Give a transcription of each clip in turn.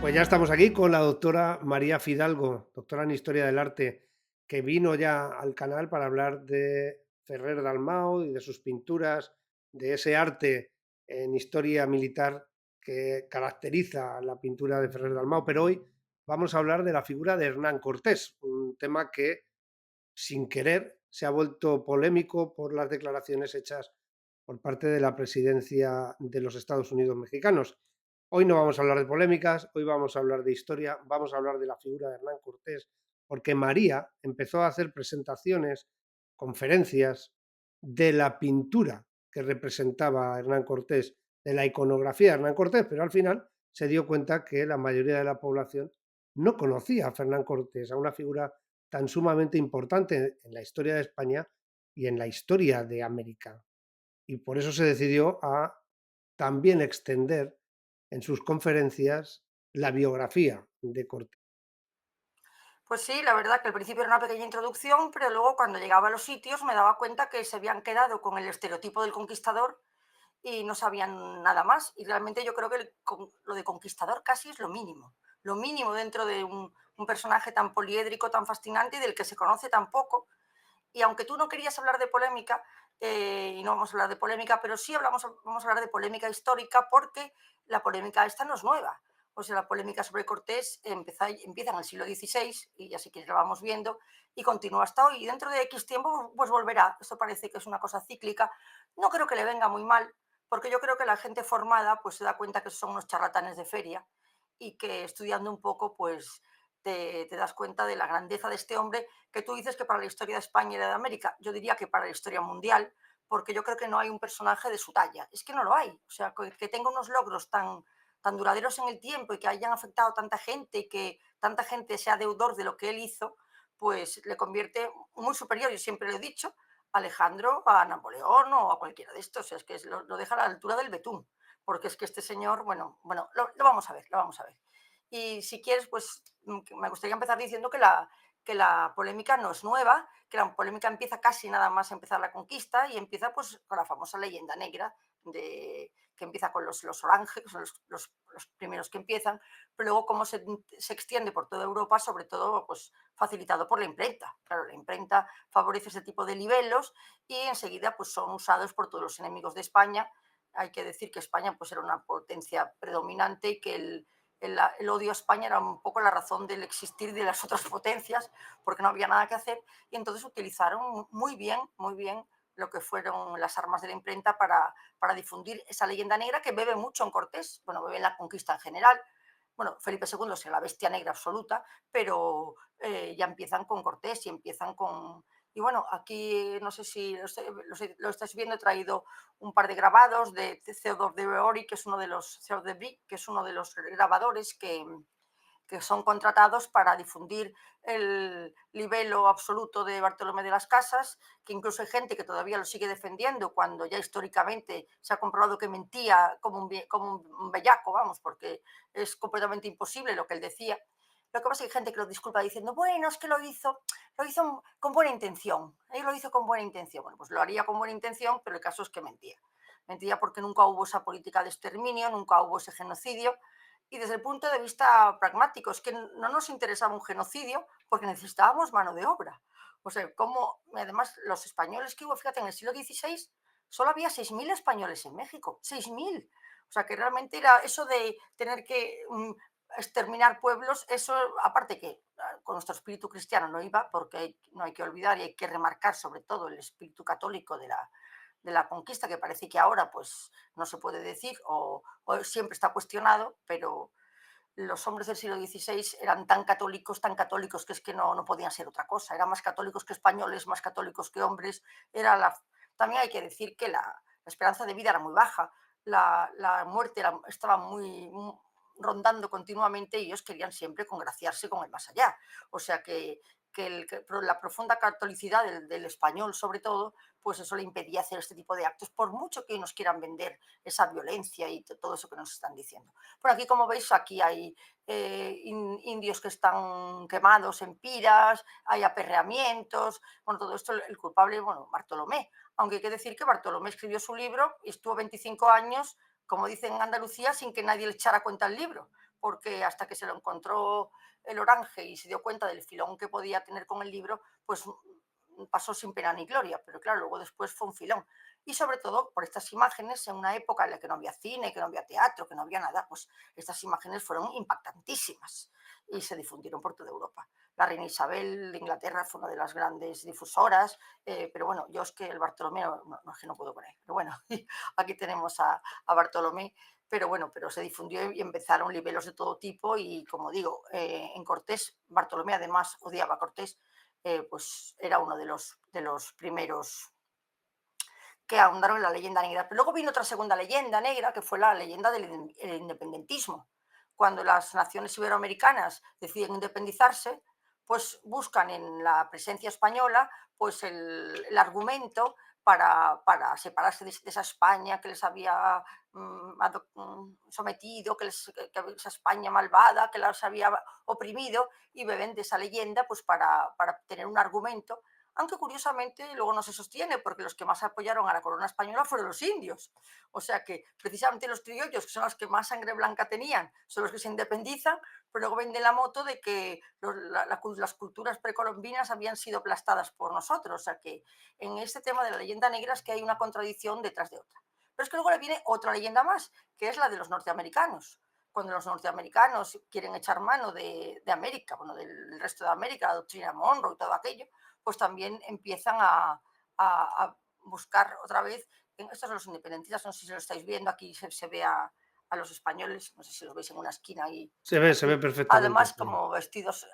Pues ya estamos aquí con la doctora María Fidalgo, doctora en Historia del Arte, que vino ya al canal para hablar de Ferrer Dalmau y de sus pinturas, de ese arte en historia militar que caracteriza la pintura de Ferrer Dalmau. Pero hoy vamos a hablar de la figura de Hernán Cortés, un tema que sin querer se ha vuelto polémico por las declaraciones hechas por parte de la presidencia de los Estados Unidos mexicanos. Hoy no vamos a hablar de polémicas, hoy vamos a hablar de historia, vamos a hablar de la figura de Hernán Cortés, porque María empezó a hacer presentaciones, conferencias de la pintura que representaba a Hernán Cortés, de la iconografía de Hernán Cortés, pero al final se dio cuenta que la mayoría de la población no conocía a Fernán Cortés, a una figura tan sumamente importante en la historia de España y en la historia de América. Y por eso se decidió a también extender en sus conferencias la biografía de Cortés. Pues sí, la verdad que al principio era una pequeña introducción, pero luego cuando llegaba a los sitios me daba cuenta que se habían quedado con el estereotipo del conquistador y no sabían nada más. Y realmente yo creo que lo de conquistador casi es lo mínimo dentro de un personaje tan poliédrico, tan fascinante y del que se conoce tan poco. Y aunque tú no querías hablar de polémica, y no vamos a hablar de polémica, pero sí vamos a hablar de polémica histórica porque la polémica esta no es nueva. O sea, la polémica sobre Cortés empieza en el siglo XVI, y ya si quieres la vamos viendo, y continúa hasta hoy. Y dentro de X tiempo, pues volverá. Esto parece que es una cosa cíclica. No creo que le venga muy mal, porque yo creo que la gente formada pues se da cuenta que son unos charlatanes de feria y que estudiando un poco, pues te das cuenta de la grandeza de este hombre que tú dices que para la historia de España y de América. Yo diría que para la historia mundial, porque yo creo que no hay un personaje de su talla. Es que no lo hay. O sea, que tenga unos logros tan duraderos en el tiempo y que hayan afectado a tanta gente y que tanta gente sea deudor de lo que él hizo, pues le convierte muy superior, yo siempre lo he dicho, a Alejandro, a Napoleón o a cualquiera de estos. O sea, es que lo deja a la altura del betún, porque es que este señor, bueno, lo vamos a ver, lo vamos a ver. Y si quieres, pues me gustaría empezar diciendo que la polémica no es nueva, que la polémica empieza casi nada más a empezar la conquista y empieza pues con la famosa leyenda negra que empieza con los oranges, que son los primeros que empiezan, pero luego cómo se extiende por toda Europa, sobre todo pues facilitado por la imprenta. Claro, la imprenta favorece ese tipo de libelos y enseguida pues son usados por todos los enemigos de España. Hay que decir que España pues era una potencia predominante y que el odio a España era un poco la razón del existir de las otras potencias, porque no había nada que hacer, y entonces utilizaron muy bien lo que fueron las armas de la imprenta para difundir esa leyenda negra que bebe mucho en Cortés, bueno, bebe en la conquista en general. Bueno, Felipe II es la bestia negra absoluta, pero ya empiezan con Cortés y empiezan con... Y bueno, aquí no sé si lo estáis viendo, he traído un par de grabados de Theodore de Beory, que es uno de los, Theodore de Brie, que es uno de los grabadores que son contratados para difundir el libelo absoluto de Bartolomé de las Casas, que incluso hay gente que todavía lo sigue defendiendo cuando ya históricamente se ha comprobado que mentía como un bellaco, vamos, porque es completamente imposible lo que él decía. Lo que pasa es que hay gente que lo disculpa diciendo, bueno, es que lo hizo con buena intención, él lo hizo con buena intención. Bueno, pues lo haría con buena intención, pero el caso es que mentía. Mentía porque nunca hubo esa política de exterminio, nunca hubo ese genocidio, y desde el punto de vista pragmático, es que no nos interesaba un genocidio porque necesitábamos mano de obra. O sea, como además los españoles que hubo, fíjate, en el siglo XVI solo había 6.000 españoles en México, 6.000. O sea, que realmente era eso de tener que exterminar pueblos, eso aparte que con nuestro espíritu cristiano no iba, porque no hay que olvidar y hay que remarcar sobre todo el espíritu católico de la conquista, que parece que ahora pues no se puede decir o siempre está cuestionado, pero los hombres del siglo XVI eran tan católicos, que es que no podían ser otra cosa. Eran más católicos que españoles, más católicos que hombres. También hay que decir que la esperanza de vida era muy baja. La muerte estaba rondando continuamente y ellos querían siempre congraciarse con el más allá. O sea que la profunda catolicidad del español, sobre todo, pues eso le impedía hacer este tipo de actos, por mucho que nos quieran vender esa violencia y todo eso que nos están diciendo. Por aquí, como veis, aquí hay indios que están quemados en piras, hay aperreamientos, bueno, todo esto el culpable, bueno, Bartolomé, aunque hay que decir que Bartolomé escribió su libro y estuvo 25 años, como dicen en Andalucía, sin que nadie le echara cuenta al libro, porque hasta que se lo encontró el Orange y se dio cuenta del filón que podía tener con el libro, pues pasó sin pena ni gloria, pero claro, luego después fue un filón. Y sobre todo por estas imágenes, en una época en la que no había cine, que no había teatro, que no había nada, pues estas imágenes fueron impactantísimas y se difundieron por toda Europa. La reina Isabel de Inglaterra fue una de las grandes difusoras, pero bueno, yo es que el Bartolomé es que no puedo con él. Pero bueno, aquí tenemos a Bartolomé, pero bueno, pero se difundió y empezaron libelos de todo tipo y como digo, en Cortés, Bartolomé además odiaba a Cortés, pues era uno de los primeros que ahondaron en la leyenda negra. Pero luego vino otra segunda leyenda negra, que fue la leyenda del independentismo. Cuando las naciones iberoamericanas deciden independizarse, pues buscan en la presencia española pues el argumento para separarse de esa España que les había sometido, que esa España malvada que las había oprimido, y beben de esa leyenda pues para tener un argumento, aunque curiosamente luego no se sostiene, porque los que más apoyaron a la corona española fueron los indios. O sea que precisamente los criollos, que son los que más sangre blanca tenían, son los que se independizan, pero luego venden la moto de que las culturas precolombinas habían sido aplastadas por nosotros. O sea que en este tema de la leyenda negra es que hay una contradicción detrás de otra. Pero es que luego le viene otra leyenda más, que es la de los norteamericanos. Cuando los norteamericanos quieren echar mano de América, bueno, del resto de América, la doctrina Monroe y todo aquello, pues también empiezan a buscar otra vez, estos son los independentistas, no sé si lo estáis viendo, aquí se ve a los españoles, no sé si los veis en una esquina ahí, Se ve aquí, perfectamente, además sí. como vestidos,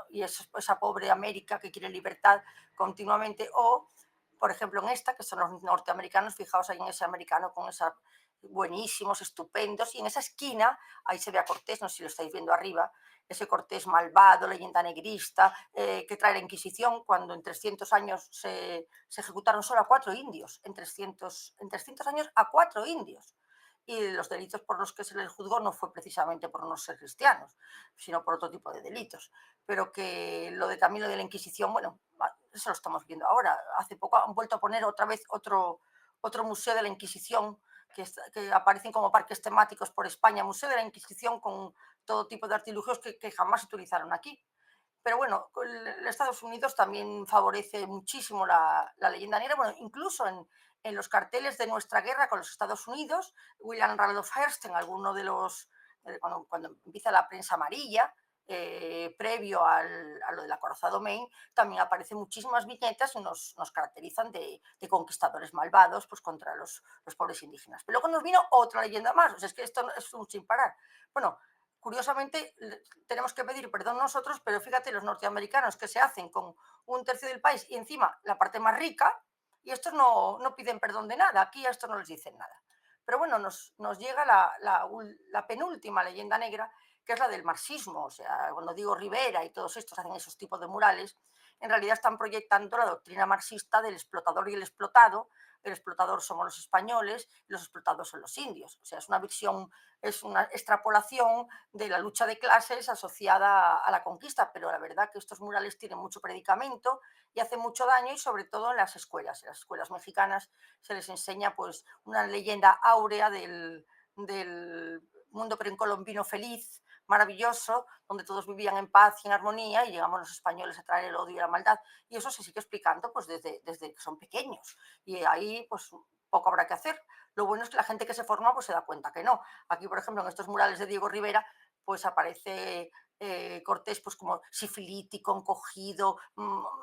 y esa pobre América que quiere libertad continuamente, o por ejemplo en esta, que son los norteamericanos, fijaos ahí en ese americano con esa buenísimos, estupendos, y en esa esquina, ahí se ve a Cortés, no sé si lo estáis viendo arriba, ese Cortés malvado, leyenda negrista, que trae la Inquisición, cuando en 300 años se ejecutaron solo a 4 indios, en 300 años a 4 indios. Y los delitos por los que se les juzgó no fue precisamente por no ser cristianos, sino por otro tipo de delitos. Pero que también lo de la Inquisición, bueno, eso lo estamos viendo ahora. Hace poco han vuelto a poner otra vez otro museo de la Inquisición, que aparecen como parques temáticos por España, Museo de la Inquisición con todo tipo de artilugios que jamás se utilizaron aquí. Pero bueno, Estados Unidos también favorece muchísimo la leyenda negra, bueno, incluso en los carteles de nuestra guerra con los Estados Unidos, William Randolph Hearst, en alguno de los, cuando empieza la prensa amarilla, previo a lo del acorazado Maine, también aparecen muchísimas viñetas y nos caracterizan de conquistadores malvados pues, contra los pobres indígenas. Pero luego nos vino otra leyenda más, o sea, es que esto es un sin parar. Bueno, curiosamente, tenemos que pedir perdón nosotros, pero fíjate, los norteamericanos que se hacen con un tercio del país y encima la parte más rica, y estos no piden perdón de nada, aquí a estos no les dicen nada. Pero bueno, nos llega la penúltima leyenda negra, que es la del marxismo. O sea, cuando digo Rivera y todos estos hacen esos tipos de murales, en realidad están proyectando la doctrina marxista del explotador y el explotador somos los españoles, y los explotados son los indios. O sea, es una visión, es una extrapolación de la lucha de clases asociada a la conquista, pero la verdad que estos murales tienen mucho predicamento y hacen mucho daño, y sobre todo en las escuelas mexicanas se les enseña pues una leyenda áurea del mundo precolombino feliz, maravilloso, donde todos vivían en paz y en armonía, y llegamos los españoles a traer el odio y la maldad, y eso se sigue explicando pues desde que son pequeños, y ahí pues poco habrá que hacer. Lo bueno es que la gente que se forma pues se da cuenta que no. Aquí, por ejemplo, en estos murales de Diego Rivera, pues aparece Cortés pues como sifilítico, encogido,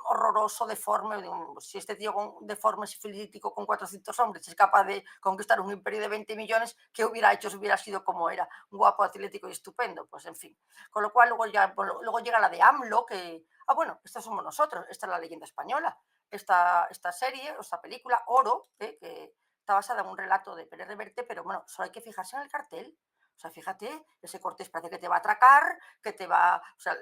horroroso, deforme. Digo, pues, si este tío deforme, sifilítico, con 400 hombres es capaz de conquistar un imperio de 20 millones, ¿qué hubiera hecho si hubiera sido como era? Guapo, atlético y estupendo. Pues en fin. Con lo cual luego, ya, bueno, luego llega la de AMLO, que, bueno, estos somos nosotros, esta es la leyenda española. Esta serie, o esta película, Oro, que está basada en un relato de Pérez Reverte, pero bueno, solo hay que fijarse en el cartel. O sea, fíjate, ese Cortés parece que te va a atracar, que te va. O sea,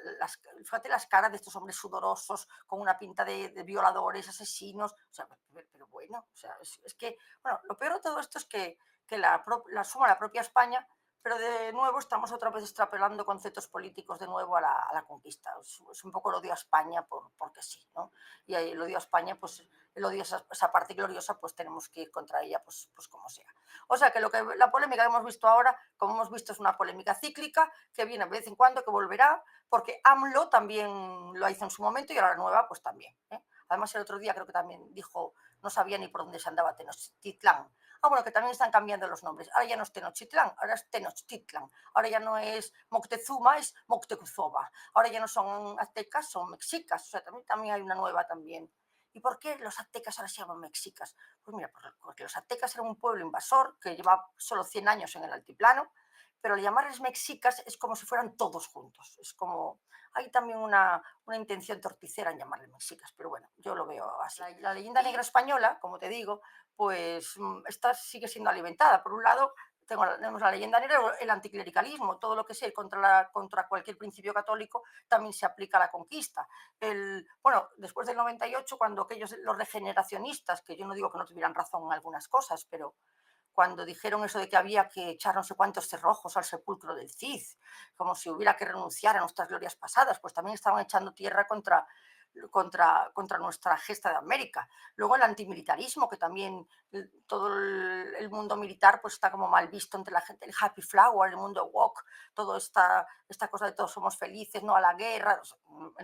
fíjate las caras de estos hombres sudorosos, con una pinta de violadores, asesinos. O sea, pero bueno, o sea, es que, bueno, lo peor de todo esto es que la suma la propia España, pero de nuevo estamos otra vez extrapolando conceptos políticos de nuevo a la conquista. Es un poco el odio a España porque sí, ¿no? Y ahí el odio a España, pues el odio a esa parte gloriosa, pues tenemos que ir contra ella, pues como sea. O sea que la polémica que hemos visto ahora, como hemos visto, es una polémica cíclica que viene de vez en cuando, que volverá, porque AMLO también lo hizo en su momento y ahora la nueva, pues también. Además, el otro día creo que también dijo, no sabía ni por dónde se andaba Tenochtitlán. Bueno, que también están cambiando los nombres. Ahora ya no es Tenochtitlán, ahora es Tenochtitlan. Ahora ya no es Moctezuma, es Moctezuzoba. Ahora ya no son aztecas, son mexicas. O sea, también hay una nueva también. ¿Y por qué los aztecas ahora se llaman mexicas? Pues mira, porque los aztecas eran un pueblo invasor que lleva solo 100 años en el altiplano, pero al llamarles mexicas es como si fueran todos juntos. Es como, hay también una intención torticera en llamarles mexicas, pero bueno, yo lo veo así. La leyenda negra española, como te digo, pues esta sigue siendo alimentada. Por un lado, tenemos la leyenda negra, el anticlericalismo, todo lo que sea contra cualquier principio católico también se aplica a la conquista. Bueno, después del 98, cuando los regeneracionistas, que yo no digo que no tuvieran razón en algunas cosas, pero cuando dijeron eso de que había que echar no sé cuántos cerrojos al sepulcro del Cid, como si hubiera que renunciar a nuestras glorias pasadas, pues también estaban echando tierra contra nuestra gesta de América. Luego el antimilitarismo, que también todo el mundo militar pues está como mal visto entre la gente, el happy flower, el mundo woke, toda esta cosa de todos somos felices, no a la guerra,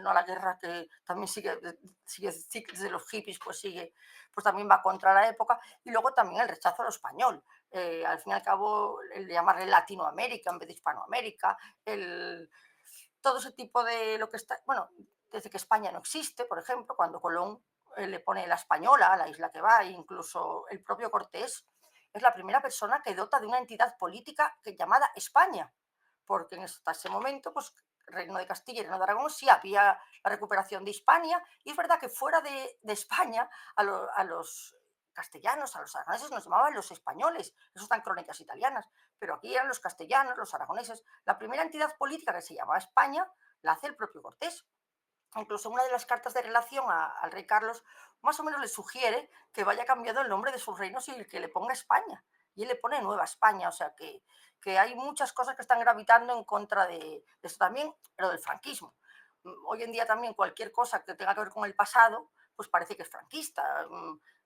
no a la guerra que también sigue desde los hippies, pues también va contra la época. Y luego también el rechazo a lo español. Al fin y al cabo, el llamarle Latinoamérica en vez de Hispanoamérica, todo ese tipo de lo que está, bueno, desde que España no existe, por ejemplo, cuando Colón le pone la española a la isla que va, e incluso el propio Cortés es la primera persona que dota de una entidad política llamada España, porque hasta ese momento, pues, Reino de Castilla y Reino de Aragón sí había la recuperación de Hispania, y es verdad que fuera de España a los castellanos, a los aragoneses nos llamaban los españoles, eso está en crónicas italianas, pero aquí eran los castellanos, los aragoneses. La primera entidad política que se llamaba España la hace el propio Cortés. Incluso una de las cartas de relación al rey Carlos más o menos le sugiere que vaya cambiando el nombre de sus reinos y que le ponga España. Y él le pone Nueva España, o sea que hay muchas cosas que están gravitando en contra de esto también, pero del franquismo. Hoy en día también cualquier cosa que tenga que ver con el pasado, pues parece que es franquista.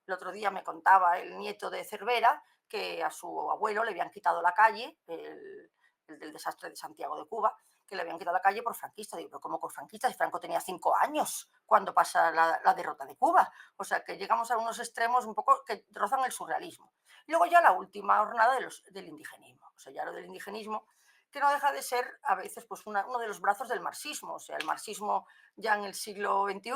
El otro día me contaba el nieto de Cervera que a su abuelo le habían quitado la calle, el del desastre de Santiago de Cuba, que le habían quitado la calle por franquista. Digo, pero ¿cómo por franquista? Si Franco tenía 5 años cuando pasa la derrota de Cuba. O sea, que llegamos a unos extremos un poco que rozan el surrealismo. Y luego ya la última jornada del indigenismo. O sea, ya lo del indigenismo, que no deja de ser a veces pues uno de los brazos del marxismo. O sea, el marxismo ya en el siglo XXI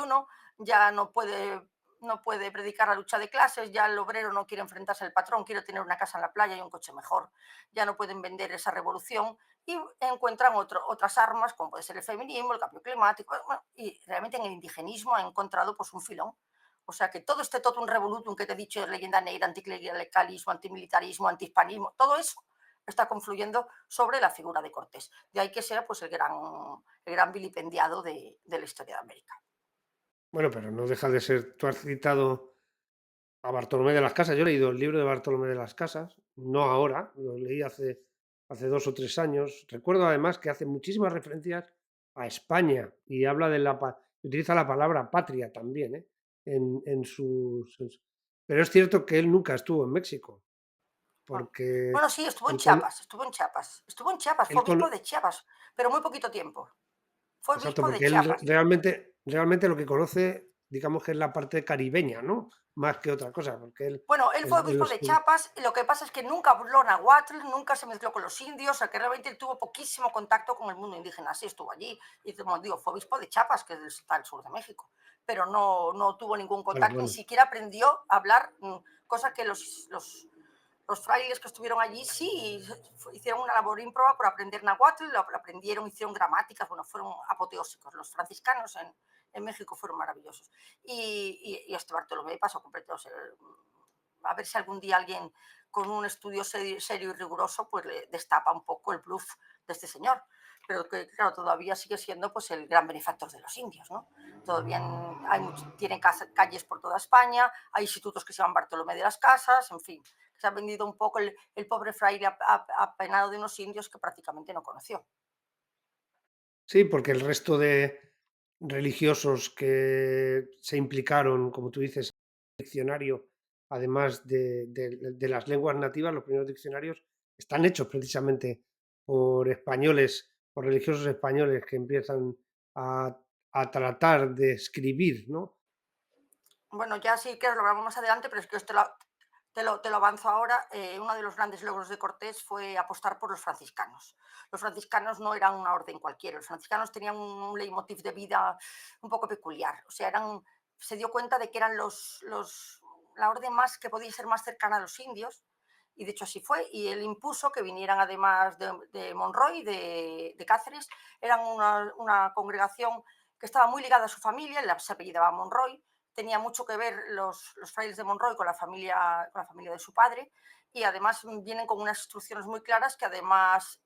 ya no puede predicar la lucha de clases, ya el obrero no quiere enfrentarse al patrón, quiere tener una casa en la playa y un coche mejor. Ya no pueden vender esa revolución y encuentran otras armas, como puede ser el feminismo, el cambio climático, bueno, y realmente en el indigenismo ha encontrado pues un filón. O sea que todo este totum revolutum que te he dicho, leyenda negra, anticlericalismo, antimilitarismo, antihispanismo, todo eso está confluyendo sobre la figura de Cortés. De ahí que sea pues el gran vilipendiado de la historia de América. Bueno, pero no deja de ser, tú has citado a Bartolomé de las Casas. Yo he leído el libro de Bartolomé de las Casas, no ahora, lo leí hace 2 o 3 años. Recuerdo además que hace muchísimas referencias a España y habla utiliza la palabra patria también, ¿eh? Pero es cierto que él nunca estuvo en México, Ah. porque Bueno, sí, estuvo en él, cono- Chiapas, estuvo en Chiapas, estuvo en Chiapas, fue él obispo cono- de Chiapas, pero muy poquito tiempo. Fue exacto, obispo de porque él Chiapas. realmente lo que conoce digamos que es la parte caribeña, ¿no? Más que otra cosa, porque él Bueno, él fue es de obispo los de que Chiapas, lo que pasa es que nunca habló náhuatl, nunca se mezcló con los indios, o sea, que realmente él tuvo poquísimo contacto con el mundo indígena, sí estuvo allí, y como digo, fue obispo de Chiapas, que está al sur de México, pero no tuvo ningún claro, contacto, ni bueno. siquiera aprendió a hablar, cosa que los frailes que estuvieron allí sí hicieron una labor ímproba por aprender náhuatl, lo aprendieron, hicieron gramáticas, bueno, fueron apoteósicos. Los franciscanos en México fueron maravillosos. Y este Bartolomé pasó completo. O sea, a ver si algún día alguien con un estudio serio y riguroso pues le destapa un poco el bluff de este señor. Pero que, claro, todavía sigue siendo pues el gran benefactor de los indios, ¿no? Todavía tienen calles por toda España, hay institutos que se llaman Bartolomé de las Casas, en fin, se ha vendido un poco el pobre fraile apenado de unos indios que prácticamente no conoció. Sí, porque el resto de religiosos que se implicaron, como tú dices, en el diccionario, además de las lenguas nativas, los primeros diccionarios están hechos precisamente por españoles, por religiosos españoles que empiezan a, a tratar de escribir, ¿no? Bueno, ya sí que lo hablamos más adelante, pero es que te lo avanzo ahora. Uno de los grandes logros de Cortés fue apostar por los franciscanos. Los franciscanos no eran una orden cualquiera, los franciscanos tenían un leitmotiv de vida un poco peculiar. O sea, se dio cuenta de que eran la orden más que podía ser más cercana a los indios, y de hecho así fue. Y él impuso que vinieran, además de Monroy, de Cáceres, eran una congregación que estaba muy ligada a su familia, se apellidaba Monroy, tenía mucho que ver los frailes de Monroy con la familia de su padre, y además vienen con unas instrucciones muy claras que además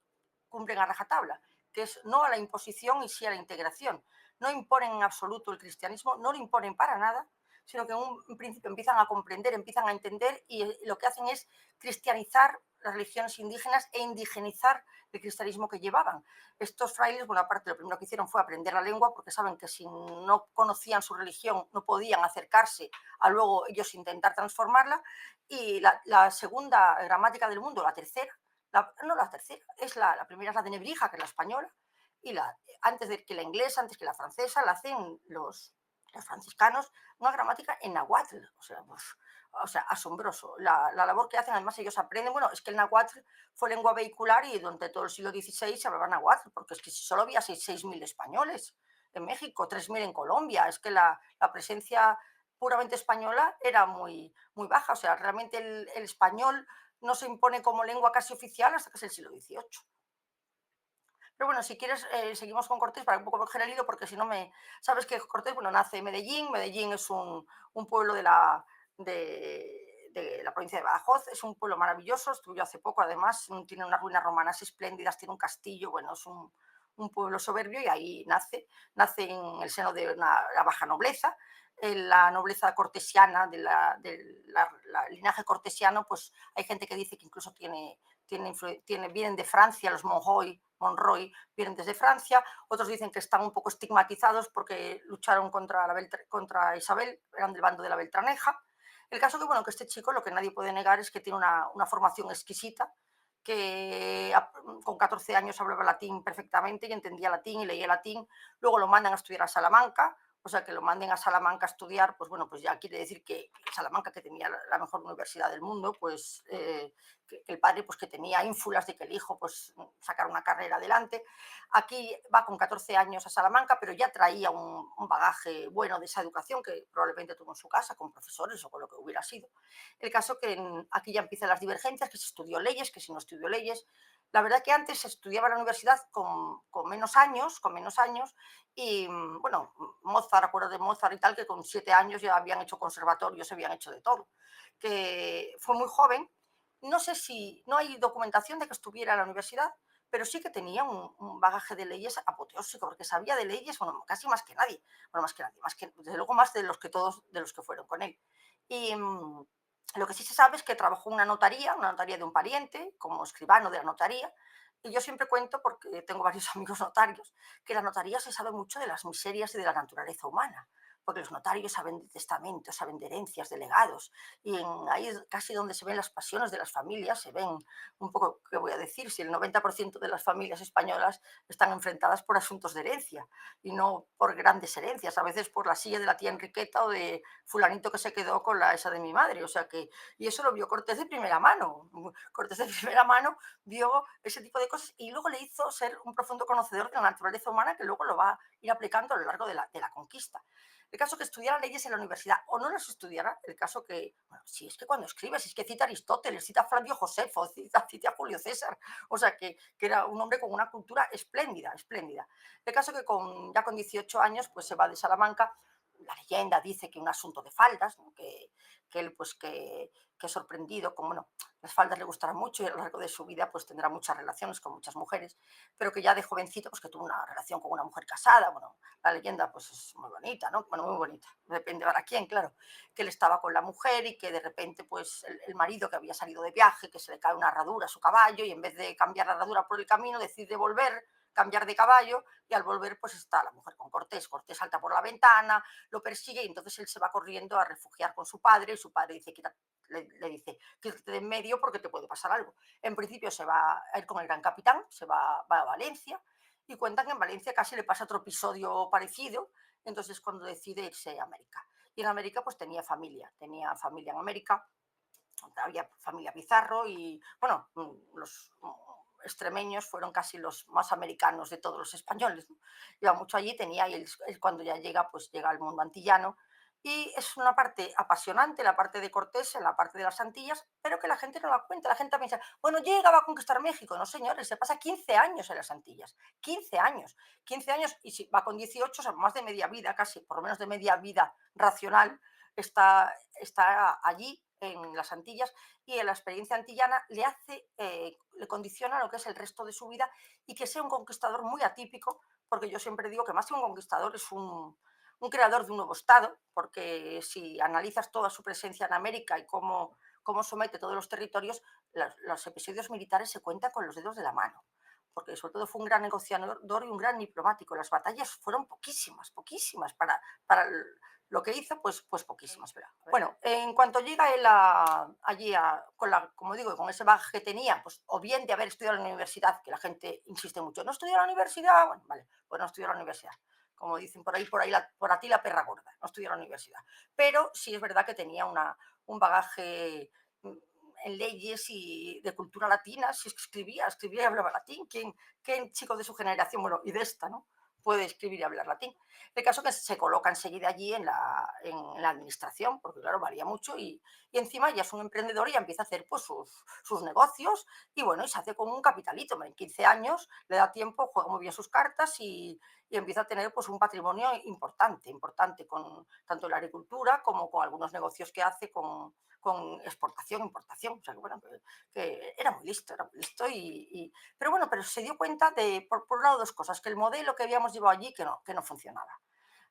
cumplen a rajatabla, que es no a la imposición y sí a la integración. No imponen en absoluto el cristianismo, no lo imponen para nada, sino que en un principio empiezan a comprender, empiezan a entender, y lo que hacen es cristianizar las religiones indígenas e indigenizar el cristianismo que llevaban. Estos frailes, bueno, aparte lo primero que hicieron fue aprender la lengua, porque saben que si no conocían su religión no podían acercarse a luego ellos intentar transformarla. Y la segunda gramática del mundo, la tercera, no la tercera, la primera es la de Nebrija, que es la española, y antes de que la inglesa, antes que la francesa, la hacen los franciscanos, una gramática en nahuatl. O sea, asombroso. La labor que hacen, además ellos aprenden, bueno, es que el nahuatl fue lengua vehicular y durante todo el siglo XVI se hablaba náhuatl, porque es que si solo había 6.000 españoles en México, 3.000 en Colombia, es que la presencia puramente española era muy, muy baja. O sea, realmente el español no se impone como lengua casi oficial hasta que es el siglo XVIII. Pero bueno, si quieres, seguimos con Cortés para un poco coger el hilo, porque si no me. Sabes que Cortés, bueno, nace en Medellín. Medellín es un pueblo de la provincia de Badajoz. Es un pueblo maravilloso, estuve yo hace poco, además, tiene unas ruinas romanas espléndidas, tiene un castillo, bueno, es un pueblo soberbio, y ahí nace en el seno de la baja nobleza. La nobleza cortesiana, la linaje cortesiano, pues hay gente que dice que incluso vienen de Francia, los Monroy vienen desde Francia. Otros dicen que están un poco estigmatizados porque lucharon contra Isabel, eran del bando de la Beltraneja. El caso que, bueno, que este chico, lo que nadie puede negar es que tiene una formación exquisita, que con 14 años hablaba latín perfectamente y entendía latín y leía latín. Luego lo mandan a estudiar a Salamanca. O sea, que lo manden a Salamanca a estudiar, pues bueno, pues ya quiere decir que Salamanca, que tenía la mejor universidad del mundo, pues que el padre, pues que tenía ínfulas de que el hijo pues sacara una carrera adelante. Aquí va con 14 años a Salamanca, pero ya traía un bagaje bueno de esa educación que probablemente tuvo en su casa, con profesores o con lo que hubiera sido. El caso que aquí ya empiezan las divergencias, que si estudió leyes, que si no estudió leyes. La verdad que antes se estudiaba en la universidad con menos años, y bueno, Mozart, acuerdo de Mozart y tal, que con 7 años ya habían hecho conservatorios, habían hecho de todo, que fue muy joven. No sé si, no hay documentación de que estuviera en la universidad, pero sí que tenía un bagaje de leyes apoteósico, porque sabía de leyes, bueno, casi más que nadie, bueno, desde luego más de los que todos, de los que fueron con él. Y lo que sí se sabe es que trabajó en una notaría de un pariente, como escribano de la notaría. Y yo siempre cuento, porque tengo varios amigos notarios, que la notaría se sabe mucho de las miserias y de la naturaleza humana. porque los notarios saben de testamentos, saben de herencias, de legados, y ahí es casi donde se ven las pasiones de las familias, se ven un poco, ¿qué voy a decir? Si el 90% de las familias españolas están enfrentadas por asuntos de herencia y no por grandes herencias, a veces por la silla de la tía Enriqueta o de fulanito que se quedó con la esa de mi madre, o sea que, y eso lo vio Cortés de primera mano. Cortés de primera mano vio ese tipo de cosas y luego le hizo ser un profundo conocedor de la naturaleza humana que luego lo va a ir aplicando a lo largo de la conquista. El caso que estudiara leyes en la universidad o no las estudiara, el caso que, bueno, si es que cuando escribe, si es que cita a Aristóteles, cita a Flavio Josefo, cita a Julio César, o sea que era un hombre con una cultura espléndida, espléndida. El caso que ya con 18 años pues se va de Salamanca. La leyenda dice que un asunto de faldas, ¿no? Que él pues que sorprendido, como bueno, las faldas le gustarán mucho y a lo largo de su vida pues tendrá muchas relaciones con muchas mujeres, pero que ya de jovencito pues que tuvo una relación con una mujer casada, bueno, la leyenda pues es muy bonita, ¿no? Bueno, muy bonita, depende para quién, claro, que él estaba con la mujer y que de repente pues el marido que había salido de viaje, que se le cae una herradura a su caballo y en vez de cambiar la herradura por el camino decide volver, cambiar de caballo y al volver pues está la mujer con Cortés. Cortés salta por la ventana, lo persigue y entonces él se va corriendo a refugiar con su padre y su padre dice, le dice, quítate de en medio porque te puede pasar algo. En principio se va a ir con el gran capitán, va a Valencia y cuentan que en Valencia casi le pasa otro episodio parecido, entonces cuando decide irse a América. Y en América pues tenía familia en América, había familia Pizarro y, bueno, los extremeños fueron casi los más americanos de todos los españoles, ¿no? Iba mucho allí, tenía, y él cuando ya llega, pues llega al mundo antillano. Y es una parte apasionante, la parte de Cortés, en la parte de las Antillas, pero que la gente no la cuenta. La gente piensa, bueno, llega, va a conquistar México. No, señores, se pasa 15 años en las Antillas. 15 años. 15 años, y si va con 18, o sea, más de media vida, casi, por lo menos de media vida racional, está allí en las Antillas y en la experiencia antillana le condiciona lo que es el resto de su vida y que sea un conquistador muy atípico, porque yo siempre digo que más que un conquistador es un creador de un nuevo Estado, porque si analizas toda su presencia en América y cómo somete todos los territorios, los episodios militares se cuentan con los dedos de la mano, porque sobre todo fue un gran negociador y un gran diplomático. Las batallas fueron poquísimas, poquísimas para lo que hizo, pues poquísimas. Bueno, en cuanto llega él allí, como digo, con ese bagaje que tenía, pues o bien de haber estudiado en la universidad, que la gente insiste mucho, no estudió en la universidad, bueno, vale, pues no estudió en la universidad. Como dicen por a ti la perra gorda, no estudió en la universidad. Pero sí es verdad que tenía un bagaje en leyes y de cultura latina, si escribía y hablaba latín. ¿Quién chico de su generación, bueno, y de esta, ¿no? Puede escribir y hablar latín? El caso que se coloca enseguida allí en la administración, porque claro, varía mucho y encima ya es un emprendedor y ya empieza a hacer pues sus negocios y bueno, y se hace con un capitalito, en 15 años le da tiempo, juega muy bien sus cartas y empieza a tener pues un patrimonio importante, importante con tanto en la agricultura como con algunos negocios que hace con exportación, importación, o sea que bueno, que era muy listo pero bueno, pero se dio cuenta por un lado, dos cosas, que el modelo que habíamos llevado allí que no funcionaba.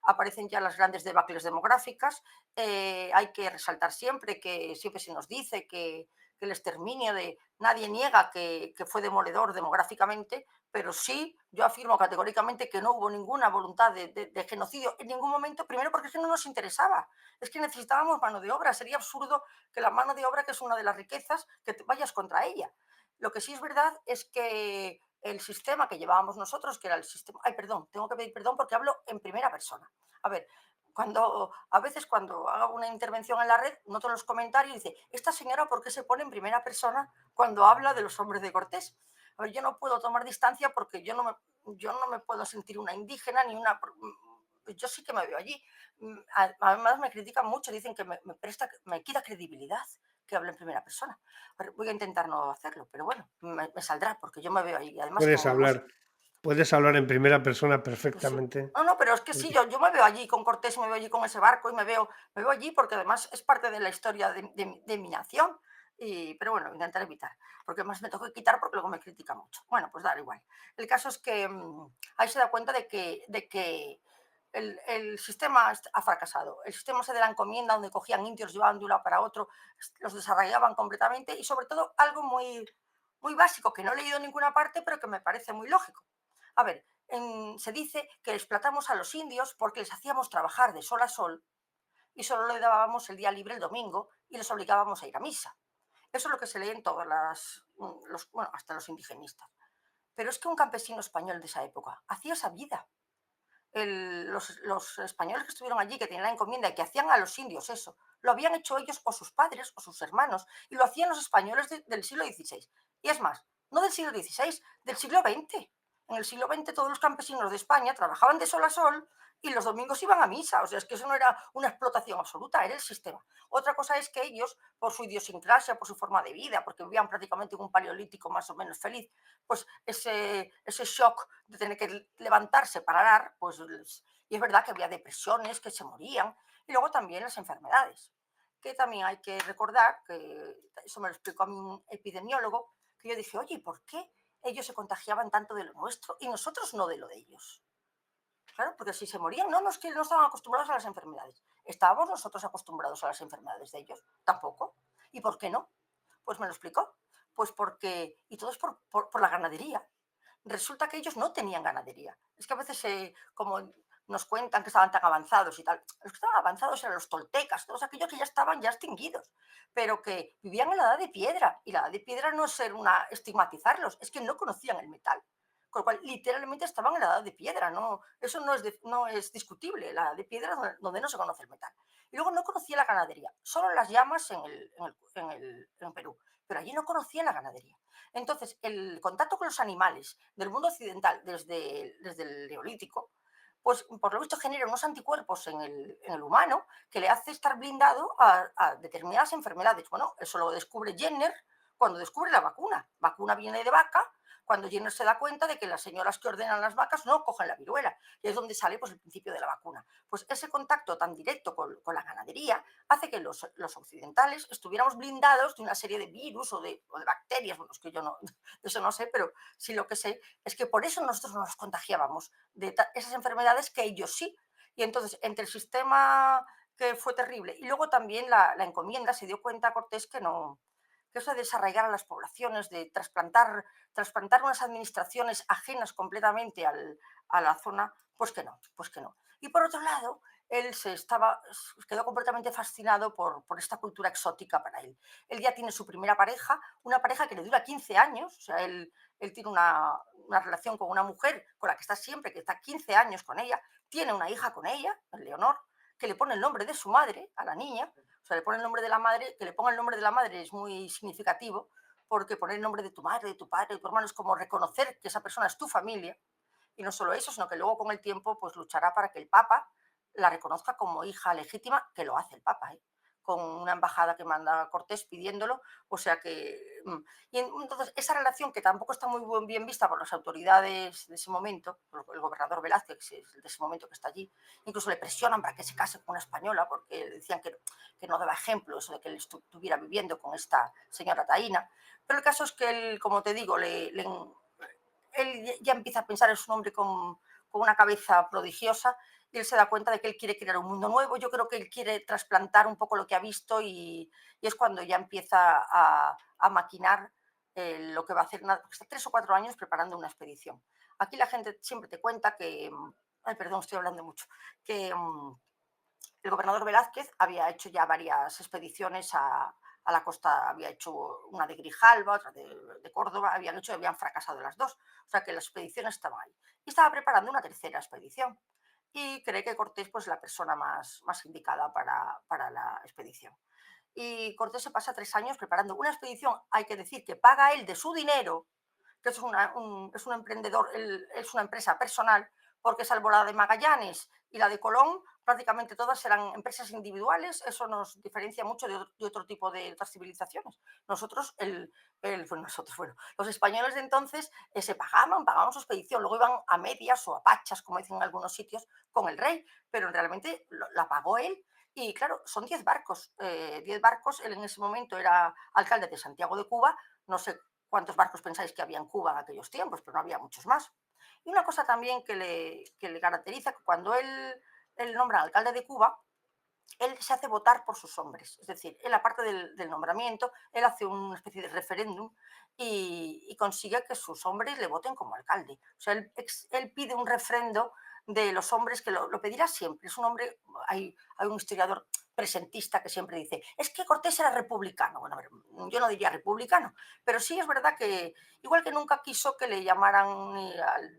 Aparecen ya las grandes debacles demográficas. Hay que resaltar siempre que siempre se nos dice que el exterminio de nadie niega que fue demoledor demográficamente, pero sí, yo afirmo categóricamente que no hubo ninguna voluntad de genocidio en ningún momento, primero porque es que no nos interesaba, es que necesitábamos mano de obra, sería absurdo que la mano de obra, que es una de las riquezas, que te vayas contra ella. Lo que sí es verdad es que el sistema que llevábamos nosotros, que era el sistema... Ay, perdón, tengo que pedir perdón porque hablo en primera persona. A ver, a veces cuando hago una intervención en la red, noto en los comentarios y dice, esta señora, ¿por qué se pone en primera persona cuando habla de los hombres de Cortés? A ver, yo no puedo tomar distancia porque yo no me puedo sentir una indígena ni una... Yo sí que me veo allí. Además me critican mucho, dicen que me quita credibilidad que hable en primera persona. A ver, voy a intentar no hacerlo, pero bueno, me saldrá porque yo me veo ahí. Además Puedes con hablar puedes hablar en primera persona pues sí. perfectamente, No, no, pero es que sí, porque yo me veo allí con Cortés, me veo allí con ese barco y me veo allí porque además es parte de la historia de mi nación. Pero bueno, intentaré evitar, porque además me tengo que quitar porque luego me critica mucho. Bueno, pues da igual. El caso es que ahí se da cuenta de que el sistema ha fracasado. El sistema ese de la encomienda, donde cogían indios, llevaban de un lado para otro, los desarraigaban completamente y sobre todo algo muy, muy básico que no he leído en ninguna parte, pero que me parece muy lógico. A ver, se dice que explotamos a los indios porque les hacíamos trabajar de sol a sol y solo le dábamos el día libre el domingo y les obligábamos a ir a misa. Eso es lo que se lee en todas bueno, hasta los indigenistas. Pero es que un campesino español de esa época hacía esa vida. Los españoles que estuvieron allí, que tenían la encomienda y que hacían a los indios eso, lo habían hecho ellos o sus padres o sus hermanos, y lo hacían los españoles del siglo XVI. Y es más, no del siglo XVI, del siglo XX. En el siglo XX todos los campesinos de España trabajaban de sol a sol y los domingos iban a misa. O sea, es que eso no era una explotación absoluta, era el sistema. Otra cosa es que ellos, por su idiosincrasia, por su forma de vida, porque vivían prácticamente en un paleolítico más o menos feliz, pues ese shock de tener que levantarse para arar, pues, y es verdad que había depresiones, que se morían, y luego también las enfermedades, que también hay que recordar, que eso me lo explicó a mí un epidemiólogo, que yo dije, oye, ¿y por qué ellos se contagiaban tanto de lo nuestro y nosotros no de lo de ellos? Claro, porque si se morían, no, no es que no estaban acostumbrados a las enfermedades. ¿Estábamos nosotros acostumbrados a las enfermedades de ellos? Tampoco. ¿Y por qué no? Pues me lo explicó. Pues porque, y todo es por la ganadería. Resulta que ellos no tenían ganadería. Es que a veces, como nos cuentan que estaban tan avanzados y tal, los que estaban avanzados eran los toltecas, todos aquellos que ya estaban ya extinguidos, pero que vivían en la edad de piedra. Y la edad de piedra no es ser estigmatizarlos, es que no conocían el metal. Con lo cual, literalmente estaban en la edad de piedra, no, eso no es discutible, la edad de piedra donde no se conoce el metal. Y luego no conocía la ganadería, solo las llamas en Perú, pero allí no conocía la ganadería. Entonces, el contacto con los animales del mundo occidental desde el neolítico, pues por lo visto genera unos anticuerpos en el humano que le hace estar blindado a determinadas enfermedades. Bueno, eso lo descubre Jenner cuando descubre la vacuna. Vacuna viene de vaca, cuando Jenner se da cuenta de que las señoras que ordenan las vacas no cogen la viruela, y es donde sale pues, el principio de la vacuna. Pues ese contacto tan directo con la ganadería hace que los occidentales estuviéramos blindados de una serie de virus o de bacterias, bueno, es que yo no, de eso no sé, pero sí lo que sé es que por eso nosotros no nos contagiábamos de esas enfermedades que ellos sí. Y entonces, entre el sistema que fue terrible y luego también la encomienda, se dio cuenta Cortés que no, que eso de desarraigar a las poblaciones, de trasplantar unas administraciones ajenas completamente a la zona, pues que no, pues que no. Y por otro lado, él quedó completamente fascinado por esta cultura exótica para él. Él ya tiene su primera pareja, una pareja que le dura 15 años, o sea, él tiene una relación con una mujer con la que está siempre, que está 15 años con ella, tiene una hija con ella, Leonor, que le pone el nombre de su madre a la niña, o sea, le pone el nombre de la madre, que le ponga el nombre de la madre es muy significativo, porque poner el nombre de tu madre, de tu padre, de tu hermano es como reconocer que esa persona es tu familia. Y no solo eso, sino que luego con el tiempo pues luchará para que el Papa la reconozca como hija legítima, que lo hace el Papa, ¿eh? Con una embajada que manda Cortés pidiéndolo, o sea que... Y entonces esa relación que tampoco está muy bien vista por las autoridades de ese momento, el gobernador Velázquez, que es el de ese momento que está allí, incluso le presionan para que se case con una española, porque decían que no daba ejemplo eso de que él estuviera viviendo con esta señora Taína. Pero el caso es que él, como te digo, él ya empieza a pensar en su nombre con una cabeza prodigiosa y él se da cuenta de que él quiere crear un mundo nuevo. Yo creo que él quiere trasplantar un poco lo que ha visto y es cuando ya empieza a maquinar lo que va a hacer. Está 3 o 4 años preparando una expedición. Aquí la gente siempre te cuenta que, ay, perdón, estoy hablando mucho, que el gobernador Velázquez había hecho ya varias expediciones a la costa, había hecho una de Grijalba, otra de Córdoba, habían fracasado las dos, o sea que las expediciones estaban ahí. Y estaba preparando una tercera expedición y cree que Cortés pues, es la persona más indicada para la expedición. Y Cortés se pasa 3 años preparando una expedición, hay que decir que paga él de su dinero, que es un emprendedor, es una empresa personal, porque salvo la de Magallanes y la de Colón, prácticamente todas eran empresas individuales. Eso nos diferencia mucho de otro tipo de otras civilizaciones. Bueno, los españoles de entonces se pagaban su expedición, luego iban a medias o a pachas, como dicen en algunos sitios, con el rey, pero realmente la pagó él. Y claro, son 10 barcos. 10 barcos, él en ese momento era alcalde de Santiago de Cuba, no sé cuántos barcos pensáis que había en Cuba en aquellos tiempos, pero no había muchos más. Y una cosa también que le caracteriza, que cuando él nombra alcalde de Cuba, él se hace votar por sus hombres. Es decir, él aparte del nombramiento, él hace una especie de referéndum y consigue que sus hombres le voten como alcalde. O sea, él pide un refrendo de los hombres que lo pedirá siempre. Es un hombre, hay un historiador presentista que siempre dice, es que Cortés era republicano. Bueno, a ver, yo no diría republicano, pero sí es verdad que, igual que nunca quiso que le llamaran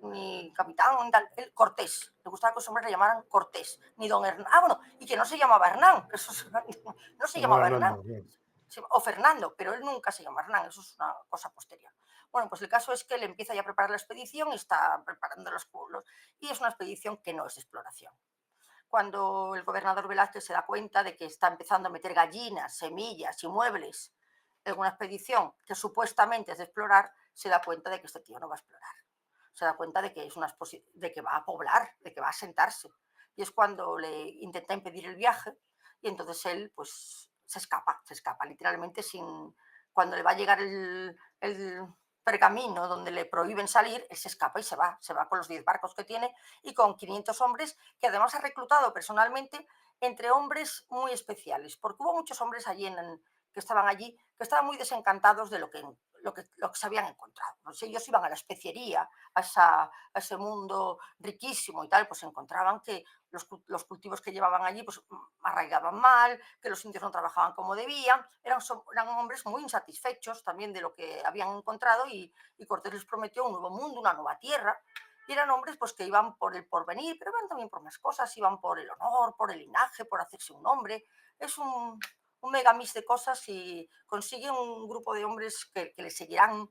ni capitán, ni tal, él Cortés. Le gustaba que los hombres le llamaran Cortés, ni don Hernán. Ah, bueno, y que no se llamaba Hernán, que eso no se Llamaba llamaba Hernán, Hernando, bien. o Fernando, pero él nunca se llama Hernán, eso es una cosa posterior. Bueno, pues el caso es que él empieza ya a preparar la expedición y está preparando los pueblos, y es una expedición que no es de exploración. Cuando el gobernador Velázquez se da cuenta de que está empezando a meter gallinas, semillas y muebles en una expedición que supuestamente es de explorar, se da cuenta de que este tío no va a explorar. Se da cuenta de que, de que va a poblar, de que va a sentarse. Y es cuando le intenta impedir el viaje y entonces él pues se escapa literalmente sin... Cuando le va a llegar el pergamino donde le prohíben salir, él se escapa y se va con los 10 barcos que tiene y con 500 hombres que además ha reclutado personalmente entre hombres muy especiales, porque hubo muchos hombres allí que estaban allí, que estaban muy desencantados de lo que se habían encontrado. Pues ellos iban a la especiería, a ese mundo riquísimo y tal, pues encontraban que los cultivos que llevaban allí pues arraigaban mal, que los indios no trabajaban como debían, eran hombres muy insatisfechos también de lo que habían encontrado y Cortés les prometió un nuevo mundo, una nueva tierra, y eran hombres pues que iban por el porvenir, pero iban también por más cosas, iban por el honor, por el linaje, por hacerse un nombre. Es un megamix de cosas y consigue un grupo de hombres que le seguirán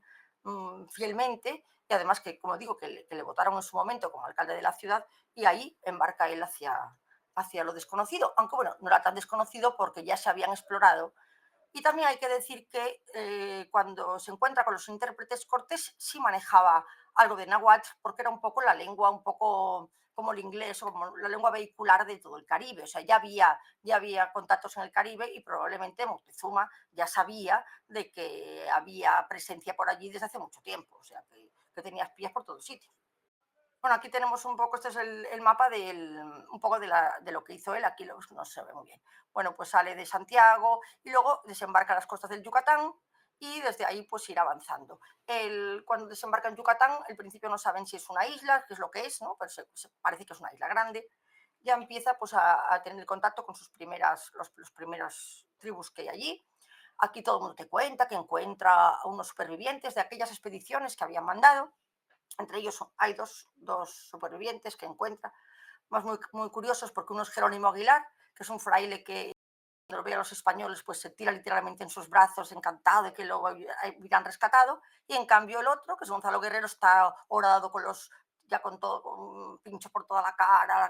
fielmente y además que, como digo, que le votaron en su momento como alcalde de la ciudad y ahí embarca él hacia lo desconocido, aunque bueno, no era tan desconocido porque ya se habían explorado y también hay que decir que cuando se encuentra con los intérpretes, Cortés sí manejaba algo de náhuatl, porque era un poco la lengua, un poco como el inglés o como la lengua vehicular de todo el Caribe. O sea, ya había contactos en el Caribe y probablemente Moctezuma ya sabía de que había presencia por allí desde hace mucho tiempo. O sea, que tenía espías por todos sitios. Bueno, aquí tenemos un poco, este es el mapa un poco de lo que hizo él, aquí no se ve muy bien. Bueno, pues sale de Santiago y luego desembarca en las costas del Yucatán y desde ahí pues ir avanzando. Cuando desembarca en Yucatán, al principio no saben si es una isla, qué es lo que es, ¿no? Pero parece que es una isla grande. Ya empieza pues a tener contacto con los primeros tribus que hay allí. Aquí todo el mundo te cuenta que encuentra a unos supervivientes de aquellas expediciones que habían mandado, entre ellos hay dos supervivientes que encuentra, más muy curiosos, porque uno es Jerónimo Aguilar, que es un fraile que cuando lo ve a los españoles pues se tira literalmente en sus brazos, encantado de que lo hubieran rescatado, y en cambio el otro, que es Gonzalo Guerrero, está horadado ya con todo, con un pincho por toda la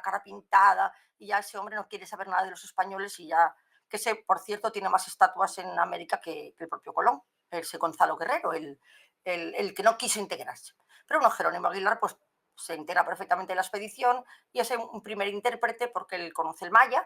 cara pintada, y ya ese hombre no quiere saber nada de los españoles y ya, que ese, por cierto, tiene más estatuas en América que el propio Colón, ese Gonzalo Guerrero, el que no quiso integrarse. Pero bueno, Jerónimo Aguilar pues se entera perfectamente de la expedición y es un primer intérprete porque él conoce el maya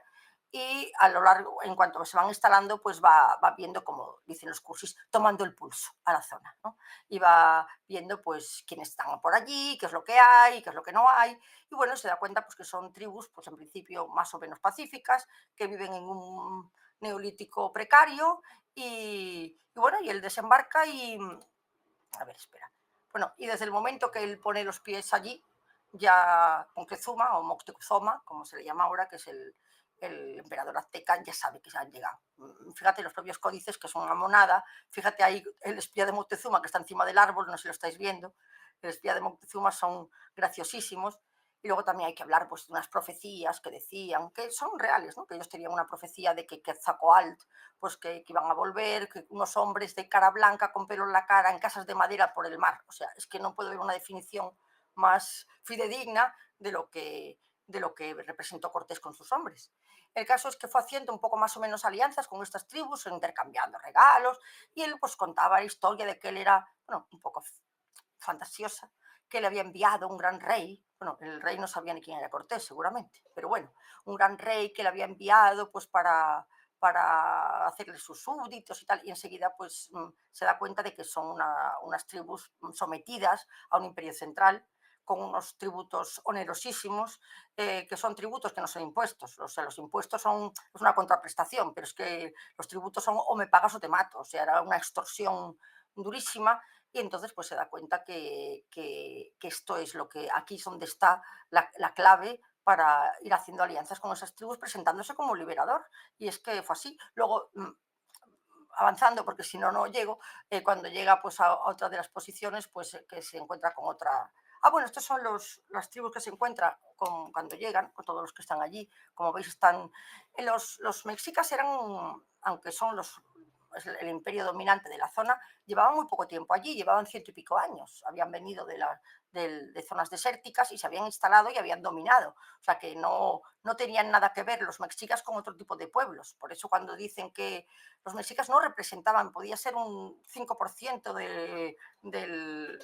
y a lo largo, en cuanto se van instalando, pues va viendo, como dicen los cursis, tomando el pulso a la zona, ¿no? Y va viendo pues quiénes están por allí, qué es lo que hay, qué es lo que no hay, y bueno, se da cuenta pues que son tribus, pues en principio más o menos pacíficas, que viven en un neolítico precario, y bueno, y él desembarca y, a ver, espera. Bueno, y desde el momento que él pone los pies allí, ya Moctezuma o Moctezuma, como se le llama ahora, que es el emperador azteca, ya sabe que se han llegado. Fíjate los propios códices, que son una monada. Fíjate ahí el espía de Moctezuma, que está encima del árbol, no sé si lo estáis viendo. El espía de Moctezuma son graciosísimos. Y luego también hay que hablar pues, de unas profecías que decían, que son reales, ¿no? Que ellos tenían una profecía de que Quetzalcóatl pues que iban a volver, que unos hombres de cara blanca con pelo en la cara en casas de madera por el mar. O sea, es que no puedo ver una definición más fidedigna de lo que representó Cortés con sus hombres. El caso es que fue haciendo un poco más o menos alianzas con estas tribus, intercambiando regalos, y él pues contaba la historia de que él era, bueno, un poco fantasiosa, que le había enviado un gran rey, bueno, el rey no sabía ni quién era Cortés seguramente, pero bueno, un gran rey que le había enviado pues para hacerle sus súbditos y tal, y enseguida pues se da cuenta de que son unas tribus sometidas a un imperio central, con unos tributos onerosísimos, que son tributos que no son impuestos. O sea, los impuestos son es una contraprestación, pero es que los tributos son o me pagas o te mato. O sea, era una extorsión durísima y entonces pues se da cuenta que esto es lo que aquí es donde está la clave para ir haciendo alianzas con esas tribus, presentándose como liberador. Y es que fue así. Luego, avanzando, porque si no, no llego, cuando llega pues a otra de las posiciones, pues que se encuentra con otra. Ah, bueno, estos son las tribus que se encuentran cuando llegan, con todos los que están allí. Como veis, están. Los mexicas eran, aunque son es el imperio dominante de la zona, llevaban muy poco tiempo allí, llevaban 100 y pico años. Habían venido de zonas desérticas y se habían instalado y habían dominado. O sea que no tenían nada que ver los mexicas con otro tipo de pueblos. Por eso cuando dicen que los mexicas no representaban, podía ser un 5% del,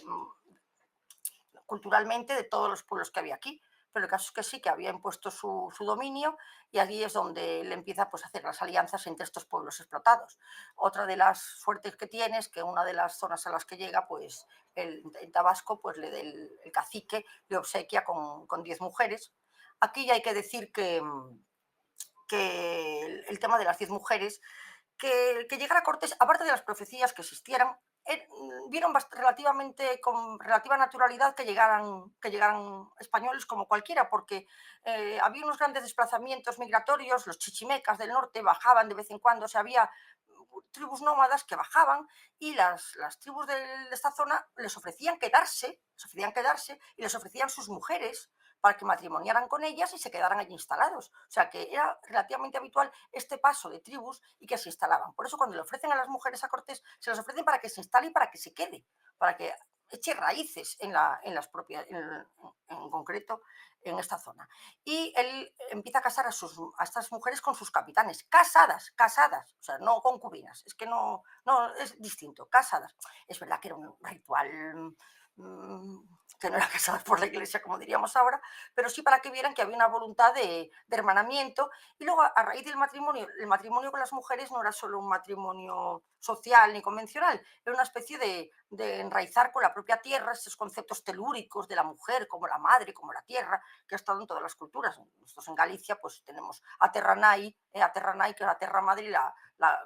culturalmente de todos los pueblos que había aquí. Pero el caso es que sí, que había impuesto su dominio y allí es donde él empieza pues, a hacer las alianzas entre estos pueblos explotados. Otra de las suertes que tiene es que una de las zonas a las que llega, pues en Tabasco, pues el cacique le obsequia con 10 mujeres. Aquí ya hay que decir que el tema de las 10 mujeres que llegara Cortés, aparte de las profecías que existieran, vieron relativamente con relativa naturalidad que llegaran españoles como cualquiera, porque había unos grandes desplazamientos migratorios, los chichimecas del norte bajaban de vez en cuando, o sea, había tribus nómadas que bajaban y las tribus de esta zona les ofrecían quedarse y les ofrecían sus mujeres para que matrimoniaran con ellas y se quedaran allí instalados. O sea que era relativamente habitual este paso de tribus y que se instalaban. Por eso cuando le ofrecen a las mujeres a Cortés, se las ofrecen para que se instale y para que se quede, para que eche raíces en las propias, en concreto en esta zona. Y él empieza a casar a estas mujeres con sus capitanes, casadas, o sea, no concubinas, es que no es distinto, casadas. Es verdad que era un ritual que no era casadas por la iglesia, como diríamos ahora, pero sí para que vieran que había una voluntad de hermanamiento. Y luego, a raíz del matrimonio, el matrimonio con las mujeres no era solo un matrimonio social ni convencional, era una especie de enraizar con la propia tierra esos conceptos telúricos de la mujer como la madre, como la tierra, que ha estado en todas las culturas. Nosotros en Galicia pues tenemos a Terranai, que es la tierra madre, y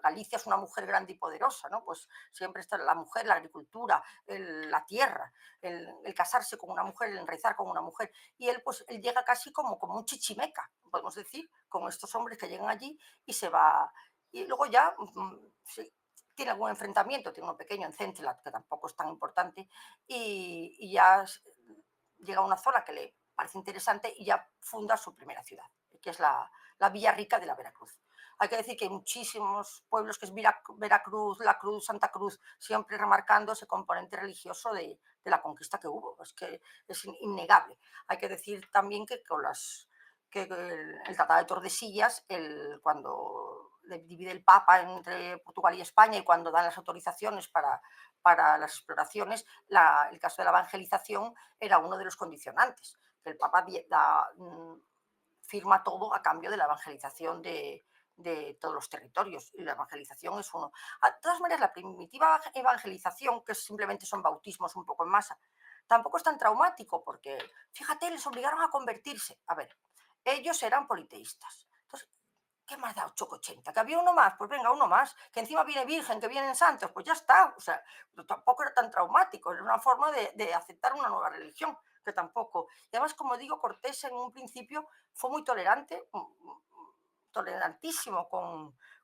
Galicia es una mujer grande y poderosa, ¿no? Pues siempre está la mujer, la agricultura, la tierra, el casarse con una mujer, el enraizar con una mujer. Y él, pues, él llega casi como un chichimeca, podemos decir, con estos hombres que llegan allí y se va. Y luego ya, sí, tiene algún enfrentamiento, tiene uno pequeño en Centelat, que tampoco es tan importante, y ya llega a una zona que le parece interesante y ya funda su primera ciudad, que es la Villa Rica de la Veracruz. Hay que decir que hay muchísimos pueblos, que es Veracruz, La Cruz, Santa Cruz, siempre remarcando ese componente religioso de la conquista que hubo. Es que es innegable. Hay que decir también que con que el Tratado de Tordesillas, cuando divide el Papa entre Portugal y España y cuando dan las autorizaciones para las exploraciones, el caso de la evangelización era uno de los condicionantes, que el Papa firma todo a cambio de la evangelización de todos los territorios. Y la evangelización es uno. De todas maneras, la primitiva evangelización, que simplemente son bautismos un poco en masa, tampoco es tan traumático porque, fíjate, les obligaron a convertirse. A ver, ellos eran politeístas. Entonces, ¿qué más da 880? ¿Que había uno más? Pues venga, uno más. Que encima viene virgen, que vienen santos, pues ya está. O sea, tampoco era tan traumático, era una forma de aceptar una nueva religión, que tampoco. Y además, como digo, Cortés en un principio fue muy tolerante, tolerantísimo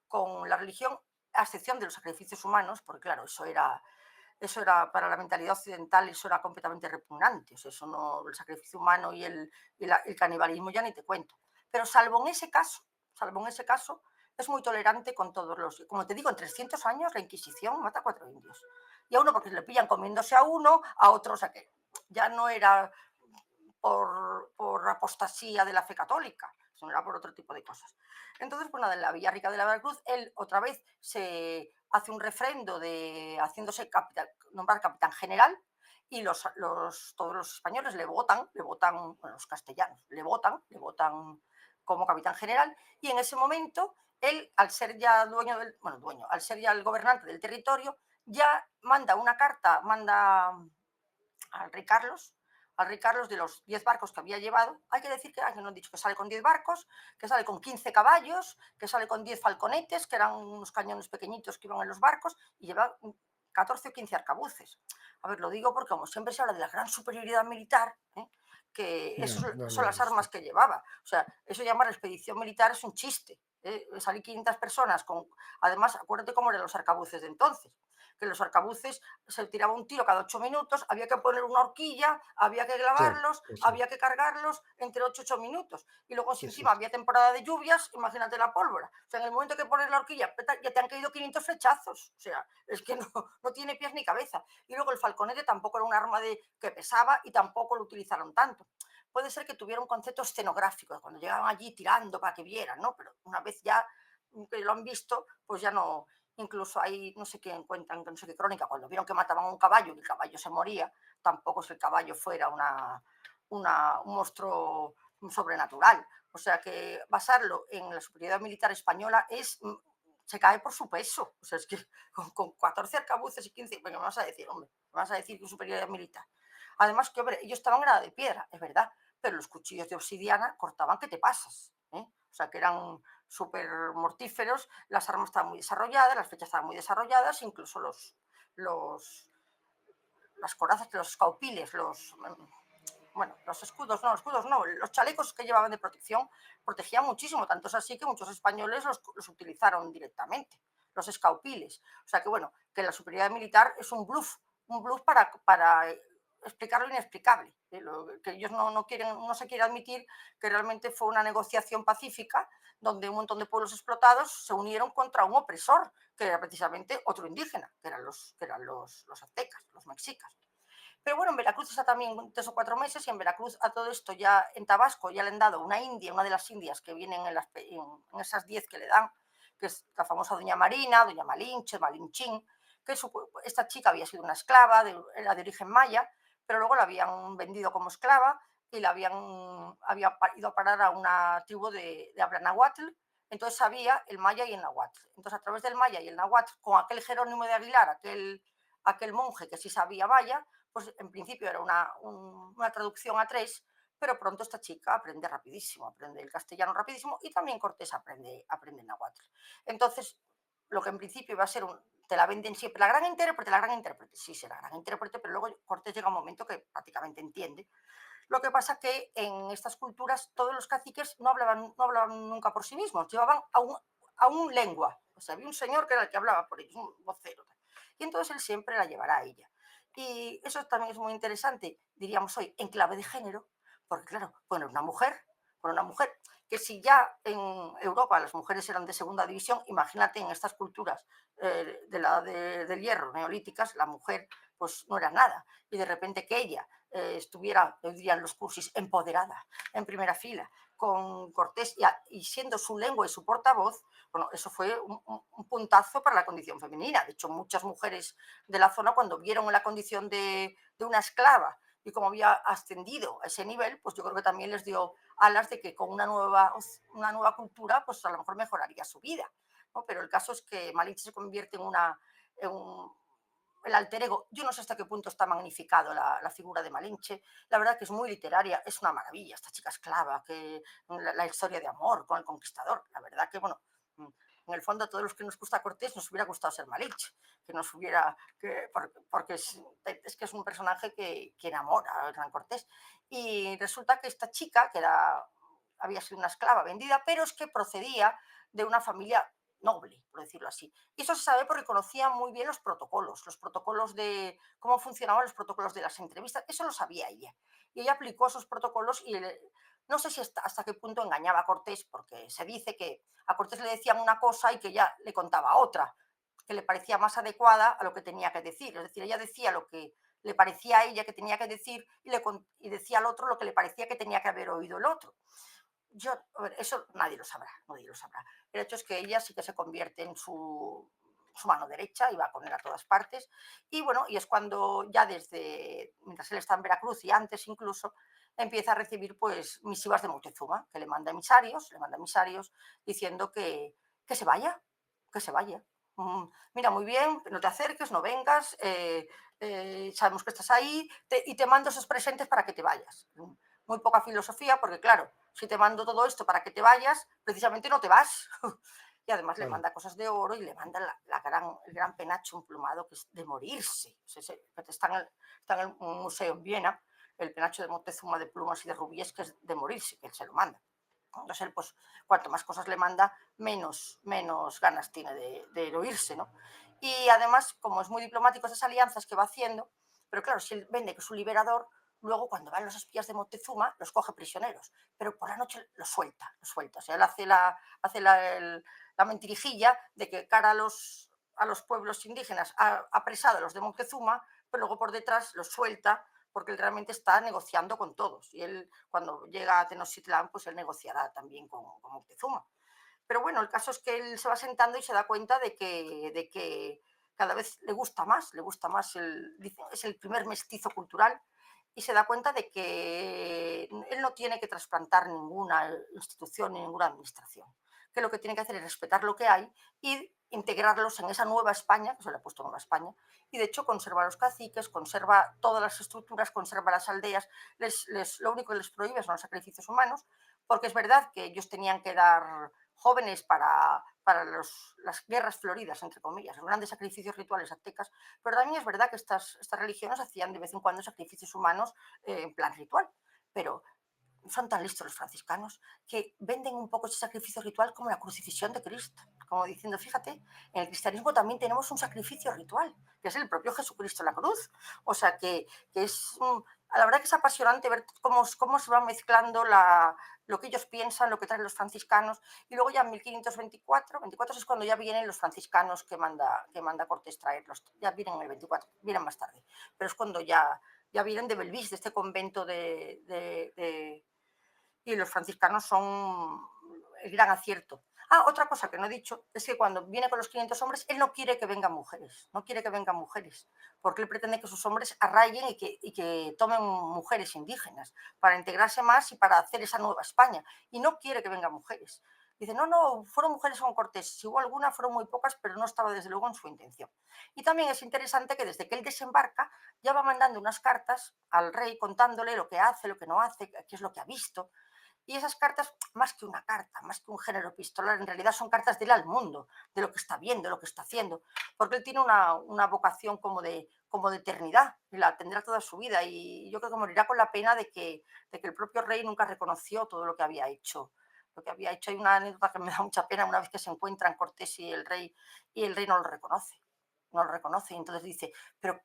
con la religión, a excepción de los sacrificios humanos, porque claro, eso era para la mentalidad occidental, eso era completamente repugnante. O sea, eso no, el sacrificio humano el canibalismo ya ni te cuento. Pero salvo en ese caso, es muy tolerante con todos los. Como te digo, en 300 años la Inquisición mata a 4 indios. Y a uno porque le pillan comiéndose a uno, a otro, o sea que ya no era por apostasía de la fe católica, sino era por otro tipo de cosas. Entonces, pues nada, en la Villarrica de la Veracruz, él otra vez se hace un refrendo de haciéndose nombrar capitán general y todos los españoles bueno, los castellanos le votan como capitán general y en ese momento él, al ser ya al ser ya el gobernante del territorio, ya manda una carta, manda al rey Carlos, al rey Carlos de los 10 barcos que había llevado. Hay que decir que no han dicho que sale con 10 barcos, que sale con 15 caballos, que sale con 10 falconetes, que eran unos cañones pequeñitos que iban en los barcos, y lleva 14 o 15 arcabuces. A ver, lo digo porque como siempre se habla de la gran superioridad militar, que Ya, eso no son lo he las visto. armas que llevaba. O sea, eso llamar expedición militar es un chiste. Salir 500 personas con... Además, acuérdate cómo eran los arcabuces de entonces, que los arcabuces se tiraba un tiro cada 8 minutos, había que poner una horquilla, había que Sí, clavarlos, sí, sí, había que cargarlos entre 8 y 8 minutos. Y luego, si sí, sí, encima había temporada de lluvias, imagínate la pólvora. O sea, en el momento que pones la horquilla, ya te han caído 500 flechazos. O sea, es que no tiene pies ni cabeza. Y luego el falconete tampoco era un arma que pesaba y tampoco lo utilizaron tanto. Puede ser que tuviera un concepto escenográfico, cuando llegaban allí tirando para que vieran, ¿no? Pero una vez ya que lo han visto, pues ya no. Incluso hay, no sé quién cuentan, no sé qué crónica, cuando vieron que mataban a un caballo y el caballo se moría, tampoco es que el caballo fuera un monstruo sobrenatural. O sea que basarlo en la superioridad militar española se cae por su peso. O sea, es que con 14 arcabuces y 15, venga, me vas a decir, hombre, me vas a decir que superioridad militar. Además, que, hombre, ellos estaban granadas de piedra, es verdad, pero los cuchillos de obsidiana cortaban que te pasas. O sea, que eran súper mortíferos, las armas estaban muy desarrolladas, las flechas estaban muy desarrolladas, incluso los, las corazas, los escaupiles, bueno, los escudos no, los chalecos que llevaban de protección protegían muchísimo, tanto es así que muchos españoles los utilizaron directamente, los escaupiles. O sea que bueno, que la superioridad militar es un bluff para explicar lo inexplicable, que ellos no se quiere admitir que realmente fue una negociación pacífica donde un montón de pueblos explotados se unieron contra un opresor, que era precisamente otro indígena, que eran los aztecas, los mexicas. Pero bueno, en Veracruz está también 3 o 4 meses y en Veracruz a todo esto ya en Tabasco ya le han dado una india, una de las indias que vienen en esas 10 que le dan, que es la famosa Doña Marina, Doña Malinche, Malinchín, que esta chica había sido una esclava, era de origen maya, pero luego la habían vendido como esclava y había ido a parar a una tribu de habla náhuatl, entonces sabía el maya y el náhuatl. Entonces a través del maya y el náhuatl, con aquel Jerónimo de Aguilar, aquel monje que sí sabía maya, pues en principio era una traducción a tres, pero pronto esta chica aprende rapidísimo, aprende el castellano rapidísimo y también Cortés aprende náhuatl. Entonces, lo que en principio iba a ser te la venden siempre, la gran intérprete, sí será gran intérprete, pero luego Cortés llega a un momento que prácticamente entiende. Lo que pasa que en estas culturas todos los caciques no hablaban nunca por sí mismos, llevaban a un lengua. O sea, había un señor que era el que hablaba por ellos, un vocero. Y entonces él siempre la llevará a ella. Y eso también es muy interesante, diríamos hoy, en clave de género, porque claro, bueno, una mujer que si ya en Europa las mujeres eran de segunda división, imagínate en estas culturas de la edad del hierro, neolíticas, la mujer pues no era nada. Y de repente que ella estuviera, dirían los cursis, empoderada, en primera fila, con Cortés y siendo su lengua y su portavoz, bueno, eso fue un puntazo para la condición femenina. De hecho, muchas mujeres de la zona, cuando vieron la condición de una esclava y cómo había ascendido a ese nivel, pues yo creo que también les dio alas de que con una nueva cultura, pues a lo mejor mejoraría su vida, ¿no? Pero el caso es que Malinche se convierte en el alter ego. Yo no sé hasta qué punto está magnificado la figura de Malinche. La verdad que es muy literaria, es una maravilla esta chica esclava, la historia de amor con el conquistador. La verdad que, bueno, en el fondo a todos los que nos gusta Cortés nos hubiera gustado ser Malinche, que nos hubiera, porque es que es un personaje que enamora a Hernán Cortés. Y resulta que esta chica, había sido una esclava vendida, pero es que procedía de una familia noble, por decirlo así. Y eso se sabe porque conocía muy bien los protocolos de cómo funcionaban los protocolos de las entrevistas, eso lo sabía ella. Y ella aplicó esos protocolos y no sé si hasta qué punto engañaba a Cortés, porque se dice que a Cortés le decían una cosa y que ella le contaba otra, que le parecía más adecuada a lo que tenía que decir. Es decir, ella decía lo que le parecía a ella que tenía que decir y decía al otro lo que le parecía que tenía que haber oído el otro. A ver, eso nadie lo sabrá, nadie lo sabrá. El hecho es que ella sí que se convierte en su mano derecha y va con él a todas partes. Y bueno, y es cuando ya mientras él está en Veracruz y antes incluso, empieza a recibir pues misivas de Moctezuma, que le manda emisarios diciendo que se vaya, que se vaya. Mira, muy bien, no te acerques, no vengas, sabemos que estás ahí y te mando esos presentes para que te vayas. Muy poca filosofía, porque claro, si te mando todo esto para que te vayas, precisamente no te vas. Y además le claro. manda cosas de oro y le manda el gran penacho emplumado que es de morirse. Que está en el museo en Viena, el penacho de Montezuma de plumas y de rubíes, que es de morirse, que él se lo manda. Entonces él, pues, cuanto más cosas le manda, menos ganas tiene de oírse, ¿no? Y además, como es muy diplomático esas alianzas que va haciendo, pero claro, si él vende que es un liberador, luego cuando van los espías de Montezuma, los coge prisioneros, pero por la noche los suelta, los suelta. O sea, él la mentirijilla de que cara a los pueblos indígenas ha apresado a los de Montezuma, pero luego por detrás los suelta porque él realmente está negociando con todos. Y él, cuando llega a Tenochtitlán, pues él negociará también con Moctezuma. Pero bueno, el caso es que él se va sentando y se da cuenta de que cada vez le gusta más es el primer mestizo cultural y se da cuenta de que él no tiene que trasplantar ninguna institución ni ninguna administración, que lo que tiene que hacer es respetar lo que hay y integrarlos en esa nueva España, que se le ha puesto Nueva España, y de hecho conserva los caciques, conserva todas las estructuras, conserva las aldeas, lo único que les prohíbe son los sacrificios humanos, porque es verdad que ellos tenían que dar jóvenes para las guerras floridas, entre comillas, los grandes sacrificios rituales aztecas, pero también es verdad que estas religiones hacían de vez en cuando sacrificios humanos en plan ritual, pero son tan listos los franciscanos que venden un poco ese sacrificio ritual como la crucifixión de Cristo, como diciendo, fíjate, en el cristianismo también tenemos un sacrificio ritual, que es el propio Jesucristo en la cruz. O sea, que es, la verdad que es apasionante ver cómo se va mezclando lo que ellos piensan, lo que traen los franciscanos, y luego ya en 1524 es cuando ya vienen los franciscanos que manda Cortés traerlos, ya vienen en el 24, vienen más tarde, pero es cuando ya vienen de Belvis, de este convento y los franciscanos son el gran acierto. Ah, otra cosa que no he dicho es que cuando viene con los 500 hombres, él no quiere que vengan mujeres, no quiere que vengan mujeres, porque él pretende que sus hombres arraiguen y que tomen mujeres indígenas para integrarse más y para hacer esa nueva España. Y no quiere que vengan mujeres. Dice, no, no, fueron mujeres con Cortés. Si hubo alguna, fueron muy pocas, pero no estaba desde luego en su intención. Y también es interesante que desde que él desembarca, ya va mandando unas cartas al rey contándole lo que hace, lo que no hace, qué es lo que ha visto. Y esas cartas, más que una carta, más que un género epistolar, en realidad son cartas de él al mundo, de lo que está viendo, lo que está haciendo, porque él tiene una vocación como de eternidad, y la tendrá toda su vida, y yo creo que morirá con la pena de que el propio rey nunca reconoció todo lo que había hecho. Lo que había hecho, hay una anécdota que me da mucha pena, una vez que se encuentran Cortés y el rey no lo reconoce, no lo reconoce, y entonces dice, pero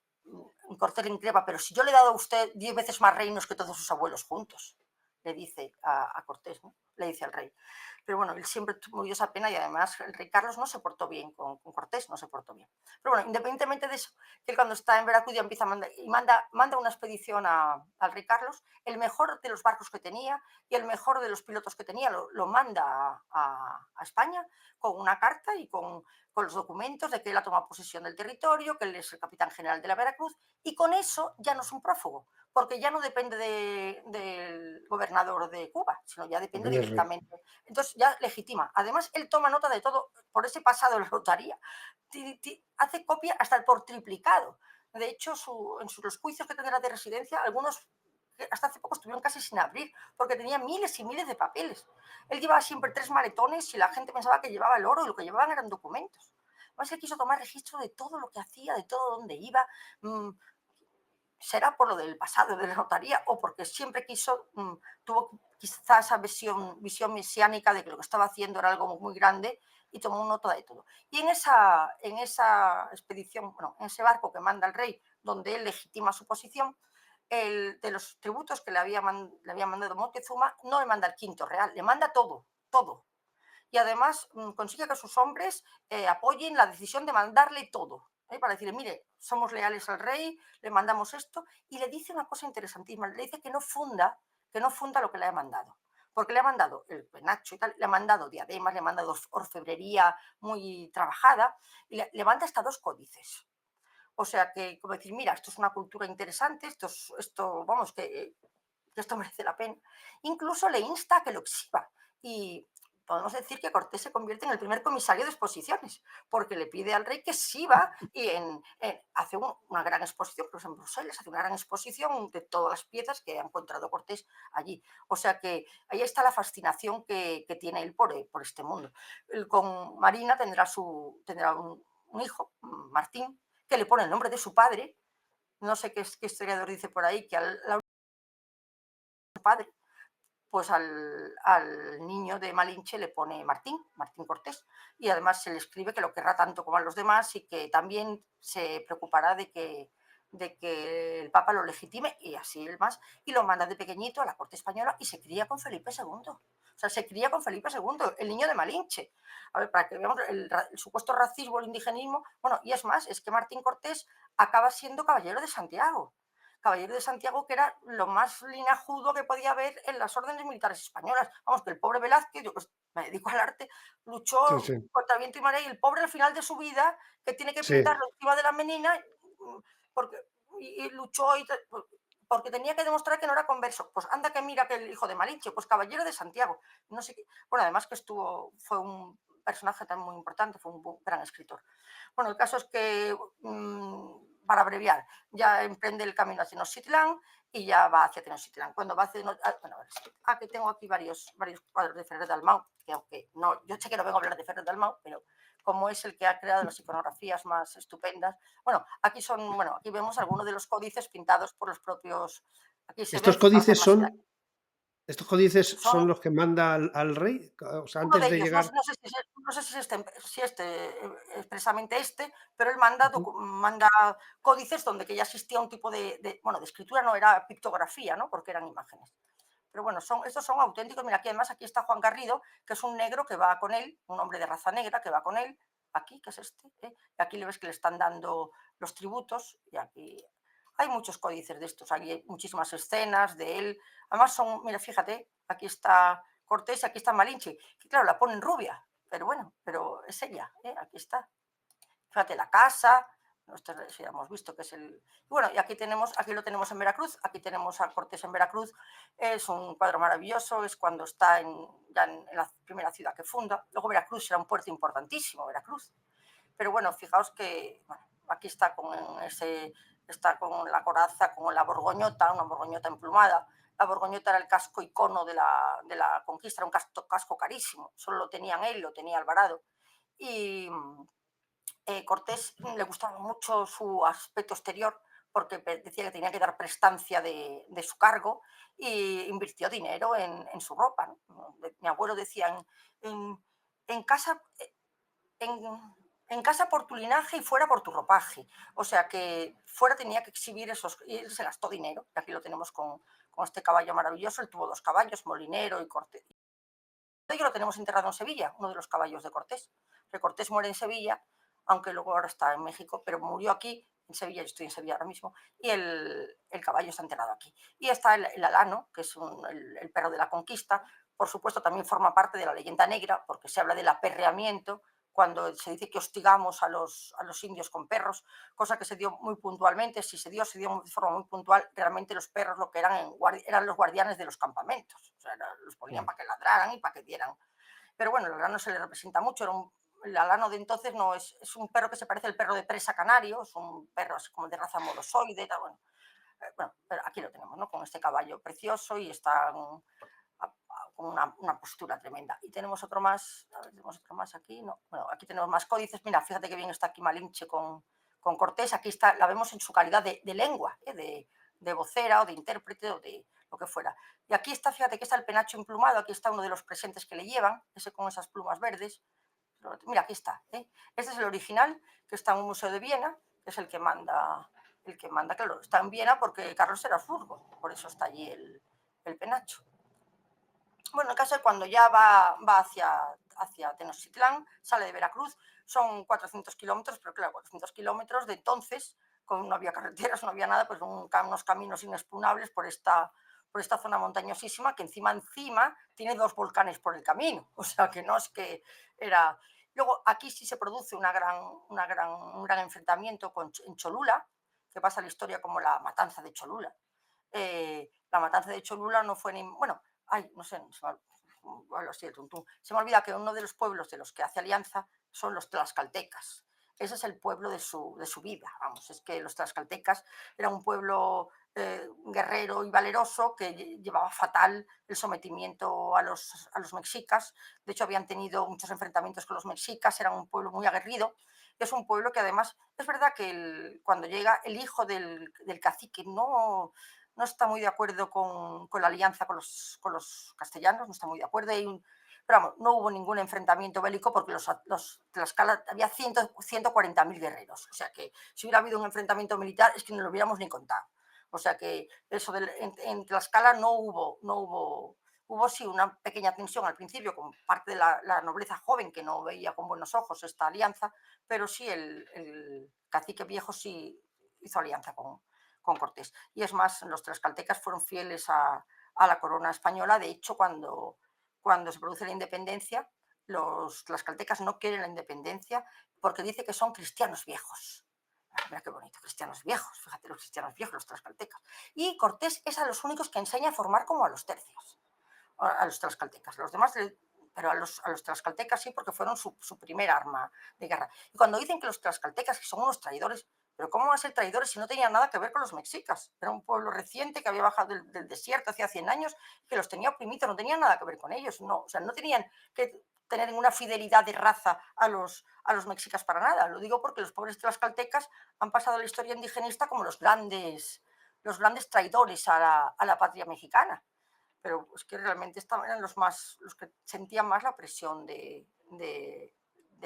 Cortés le increpa, pero si yo le he dado a usted 10 veces más reinos que todos sus abuelos juntos, le dice a Cortés, ¿no? Le dice al rey. Pero bueno, él siempre murió esa pena y además el rey Carlos no se portó bien con Cortés, no se portó bien. Pero bueno, independientemente de eso, que él cuando está en Veracruz ya empieza a mandar, y manda una expedición al rey Carlos, el mejor de los barcos que tenía y el mejor de los pilotos que tenía lo manda a España con una carta y con los documentos de que él ha tomado posesión del territorio, que él es el capitán general de la Veracruz, y con eso ya no es un prófugo, porque ya no depende del gobernador de Cuba, sino ya depende Depende del rey. directamente. Entonces ya legitima. Además, él toma nota de todo por ese pasado de la notaría. Hace copia hasta por triplicado. De hecho, los juicios que tenía de residencia, algunos hasta hace poco estuvieron casi sin abrir, porque tenía miles y miles de papeles. Él llevaba siempre 3 maletones y la gente pensaba que llevaba el oro y lo que llevaban eran documentos. Además, él quiso tomar registro de todo lo que hacía, de todo donde iba. mm, Será por lo del pasado de la notaría o porque siempre tuvo quizás esa visión mesiánica de que lo que estaba haciendo era algo muy grande y tomó nota de todo. Y en esa expedición, bueno, en ese barco que manda el rey, donde él legitima su posición, de los tributos que le había mandado Moctezuma, no le manda el quinto real, le manda todo, todo. Y además consigue que sus hombres apoyen la decisión de mandarle todo, para decirle, mire, somos leales al rey, le mandamos esto, y le dice una cosa interesantísima, le dice que no funda lo que le ha mandado, porque le ha mandado el penacho y tal, le ha mandado diademas, le ha mandado orfebrería muy trabajada, y le manda hasta 2 códices. O sea que, como decir, mira, esto es una cultura interesante, vamos, que esto merece la pena. Incluso le insta a que lo exhiba. Y podemos decir que Cortés se convierte en el primer comisario de exposiciones, porque le pide al rey que sí va y hace una gran exposición, por ejemplo, en Bruselas, hace una gran exposición de todas las piezas que ha encontrado Cortés allí. O sea que ahí está la fascinación que tiene él por este mundo. Él con Marina tendrá un hijo, Martín, que le pone el nombre de su padre. No sé qué historiador dice por ahí que al padre pues al niño de Malinche le pone Martín, Martín Cortés, y además se le escribe que lo querrá tanto como a los demás y que también se preocupará de que el Papa lo legitime y así el más, y lo manda de pequeñito a la corte española y se cría con Felipe II. O sea, se cría con Felipe II, el niño de Malinche. A ver, para que veamos el supuesto racismo, el indigenismo. Bueno, y es más, es que Martín Cortés acaba siendo caballero de Santiago. Caballero de Santiago, que era lo más linajudo que podía haber en las órdenes militares españolas. Vamos, que el pobre Velázquez, yo pues me dedico al arte, Sí, luchó sí, contra viento y marea, y el pobre al final de su vida, que tiene que sí, pintarlo encima de la menina, porque, y luchó porque tenía que demostrar que no era converso. Pues anda que mira que el hijo de Malinche, pues caballero de Santiago. No sé qué. Bueno, además que fue un personaje también muy importante, fue un gran escritor. Bueno, el caso es que, para abreviar, ya emprende el camino hacia Tenochtitlán y ya va hacia Tenochtitlán. Cuando va hacia bueno, a ver, aquí tengo aquí varios cuadros de Ferrer Dalmau, que aunque no, yo sé que no vengo a hablar de Ferrer Dalmau, pero como es el que ha creado las iconografías más estupendas. Bueno, aquí vemos algunos de los códices pintados por los propios. Aquí se ¿Estos ven, fijaos, códices además, estos códices son son los que manda al rey? O sea, uno de antes de ellos, llegar. no sé si expresamente pero él manda, Ujú. manda códices donde que ya existía un tipo bueno, de escritura, no era pictografía, ¿no? Porque eran imágenes. Pero bueno, estos son auténticos. Mira, aquí además aquí está Juan Garrido, que es un negro que va con él, un hombre de raza negra que va con él, aquí, que es este, ¿eh? Y aquí le ves que le están dando los tributos, y aquí hay muchos códices de estos, hay muchísimas escenas de él. Además mira, fíjate, aquí está Cortés y aquí está Malinche, que claro, la ponen rubia, pero bueno, pero es ella, ¿eh? Aquí está. Fíjate la casa, esto ya hemos visto que es el. Y bueno, y aquí lo tenemos en Veracruz, aquí tenemos a Cortés en Veracruz, es un cuadro maravilloso, es cuando está ya en la primera ciudad que funda. Luego Veracruz será un puerto importantísimo, Veracruz. Pero bueno, fijaos que bueno, aquí está con la coraza, con la borgoñota, una borgoñota emplumada. La borgoñota era el casco icono de la conquista, era un casco carísimo, solo lo tenían él, lo tenía Alvarado. Y Cortés le gustaba mucho su aspecto exterior porque decía que tenía que dar prestancia de su cargo y invirtió dinero en su ropa, ¿no? Mi abuelo decía, en, en casa, en casa por tu linaje y fuera por tu ropaje. O sea que fuera tenía que exhibir esos, y él se gastó dinero. Y aquí lo tenemos con este caballo maravilloso. Él tuvo dos caballos, Molinero y Cortés. Y lo tenemos enterrado en Sevilla, uno de los caballos de Cortés. Que Cortés muere en Sevilla, aunque luego ahora está en México, pero murió aquí, en Sevilla, yo estoy en Sevilla ahora mismo, y el caballo está enterrado aquí. Y está el alano, que es el perro de la conquista. Por supuesto, también forma parte de la leyenda negra, porque se habla del aperreamiento, cuando se dice que hostigamos a los indios con perros, cosa que se dio muy puntualmente. Si se dio de forma muy puntual. Realmente los perros lo que eran los guardianes de los campamentos. O sea, los ponían Mm. para que ladraran y para que dieran. Pero bueno, el alano se le representa mucho. El alano de entonces no es un perro que se parece al perro de presa canario, es un perro así como de raza molosoide. Bueno, bueno, pero aquí lo tenemos, ¿no? Con este caballo precioso y está con una postura tremenda. Y tenemos otro más, a ver, tenemos otro más aquí, ¿no? Bueno, aquí tenemos más códices. Mira, fíjate que bien está aquí Malinche con Cortés. Aquí está, la vemos en su calidad de lengua, de vocera o de intérprete o de lo que fuera. Y aquí está, fíjate que está el penacho emplumado, aquí está uno de los presentes que le llevan, ese con esas plumas verdes. Mira, aquí está. ¿Eh? Este es el original, que está en un museo de Viena, que es el que manda, claro, está en Viena porque Carlos era Habsburgo, por eso está allí el penacho. Bueno, el caso es cuando ya va hacia Tenochtitlán, sale de Veracruz, son 400 kilómetros, pero claro, 400 kilómetros de entonces, no había carreteras, no había nada, pues unos caminos inexpugnables por esta zona montañosísima, que encima tiene dos volcanes por el camino, o sea que no es que era. Luego aquí sí se produce un gran enfrentamiento en Cholula, que pasa la historia como la matanza de Cholula. La matanza de Cholula no fue ni. Bueno, ay, no sé, bueno, sí, el tuntún. Se me olvida que uno de los pueblos de los que hace alianza son los tlaxcaltecas. Ese es el pueblo de su vida, vamos, es que los tlaxcaltecas eran un pueblo guerrero y valeroso que llevaba fatal el sometimiento a los mexicas. De hecho, habían tenido muchos enfrentamientos con los mexicas, eran un pueblo muy aguerrido. Es un pueblo que además, es verdad que cuando llega el hijo del cacique no está muy de acuerdo con la alianza con los castellanos, no está muy de acuerdo. Pero vamos, no hubo ningún enfrentamiento bélico porque los Tlaxcala había 140.000 guerreros. O sea que si hubiera habido un enfrentamiento militar es que no lo hubiéramos ni contado. O sea que eso en Tlaxcala hubo sí una pequeña tensión al principio con parte de la nobleza joven que no veía con buenos ojos esta alianza, pero sí el cacique viejo sí hizo alianza con Cortés. Y es más, los tlaxcaltecas fueron fieles a la corona española. De hecho, cuando se produce la independencia, los tlaxcaltecas no quieren la independencia porque dice que son cristianos viejos. Mira qué bonito, cristianos viejos, fíjate los cristianos viejos, los tlaxcaltecas. Y Cortés es a los únicos que enseña a formar como a los tercios, a los tlaxcaltecas. Los demás, pero a los tlaxcaltecas sí, porque fueron su primer arma de guerra. Y cuando dicen que los tlaxcaltecas que son unos traidores, pero ¿cómo van a ser traidores si no tenían nada que ver con los mexicas? Era un pueblo reciente que había bajado del desierto hacía 100 años, que los tenía oprimidos, no tenían nada que ver con ellos. No, o sea, no tenían que tener ninguna fidelidad de raza a los mexicas para nada. Lo digo porque los pobres tlaxcaltecas han pasado a la historia indigenista como los grandes traidores a la patria mexicana, pero es que realmente eran los que sentían más la presión de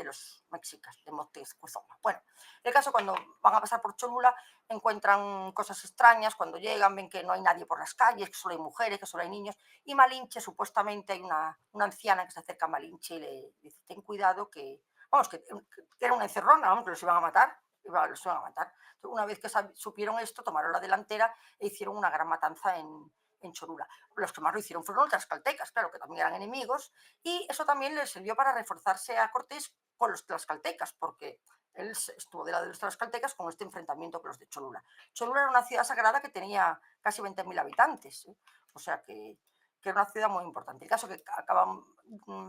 los mexicas, de Moctezuma. Bueno, el caso cuando van a pasar por Cholula encuentran cosas extrañas, cuando llegan ven que no hay nadie por las calles, que solo hay mujeres, que solo hay niños, y Malinche, supuestamente hay una anciana que se acerca a Malinche y le dice, ten cuidado que, vamos, que era una encerrona, vamos, que los iban a matar, los iban a matar. Entonces, una vez que supieron esto, tomaron la delantera e hicieron una gran matanza en Cholula. Los que más lo hicieron fueron los tlaxcaltecas, claro, que también eran enemigos, y eso también les sirvió para reforzarse a Cortés con los tlaxcaltecas, porque él estuvo del lado de los tlaxcaltecas con este enfrentamiento con los de Cholula. Cholula era una ciudad sagrada que tenía casi 20.000 habitantes, ¿eh? O sea que era una ciudad muy importante. El caso es que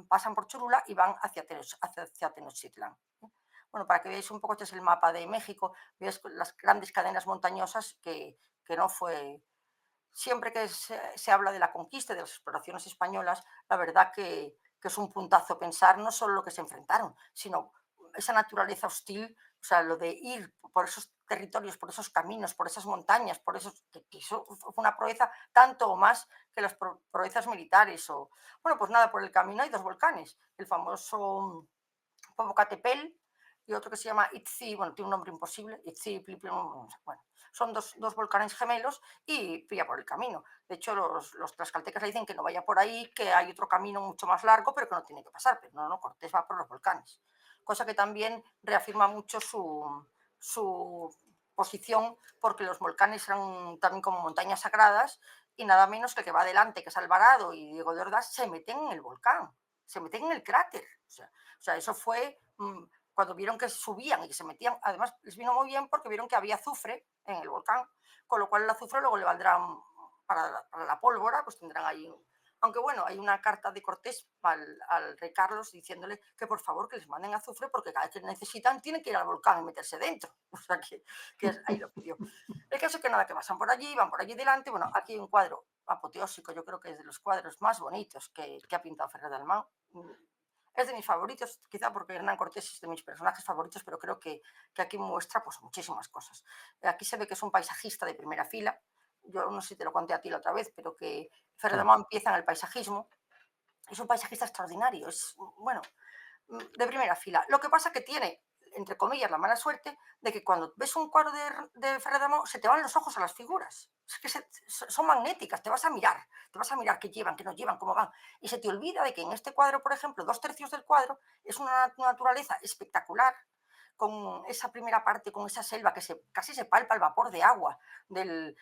pasan por Cholula y van hacia Tenochtitlan. Bueno, para que veáis un poco, este es el mapa de México, veis las grandes cadenas montañosas que no fue siempre que se habla de la conquista y de las exploraciones españolas, la verdad que es un puntazo pensar no solo lo que se enfrentaron, sino esa naturaleza hostil, o sea, lo de ir por esos territorios, por esos caminos, por esas montañas, por esos, que eso fue una proeza tanto o más que las proezas militares. O, bueno, pues nada, por el camino hay dos volcanes, el famoso Popocatépetl y otro que se llama Itzi, bueno, tiene un nombre imposible, Itzi, bueno, son dos volcanes gemelos y pilla por el camino. De hecho, los tlaxcaltecas le dicen que no vaya por ahí, que hay otro camino mucho más largo, pero que no tiene que pasar. Pero no, Cortés va por los volcanes. Cosa que también reafirma mucho su posición, porque los volcanes eran también como montañas sagradas y nada menos que el que va adelante, que es Alvarado y Diego de Ordaz, se meten en el volcán, se meten en el cráter. O sea, eso fue cuando vieron que subían y que se metían, además les vino muy bien porque vieron que había azufre en el volcán, con lo cual el azufre luego le valdrá para la pólvora, pues tendrán ahí. Aunque bueno, hay una carta de Cortés al rey Carlos diciéndole que por favor que les manden azufre porque cada vez que necesitan tienen que ir al volcán y meterse dentro. O sea que ahí lo pidió. El caso es que nada, que pasan por allí, van por allí delante. Bueno, aquí hay un cuadro apoteósico, yo creo que es de los cuadros más bonitos que ha pintado Ferrer Dalmau. Es de mis favoritos, quizá porque Hernán Cortés es de mis personajes favoritos, pero creo que aquí muestra pues, muchísimas cosas. Aquí se ve que es un paisajista de primera fila. Yo no sé si te lo conté a ti la otra vez, pero que Sí. Ferrer empieza en el paisajismo. Es un paisajista extraordinario, es, bueno, de primera fila. Lo que pasa que tiene, entre comillas, la mala suerte de que cuando ves un cuadro de Ferragamo se te van los ojos a las figuras. Es que son magnéticas, te vas a mirar qué llevan, qué no llevan, cómo van. Y se te olvida de que en este cuadro, por ejemplo, 2/3 del cuadro es una naturaleza espectacular, con esa primera parte, con esa selva que casi se palpa el vapor de agua, del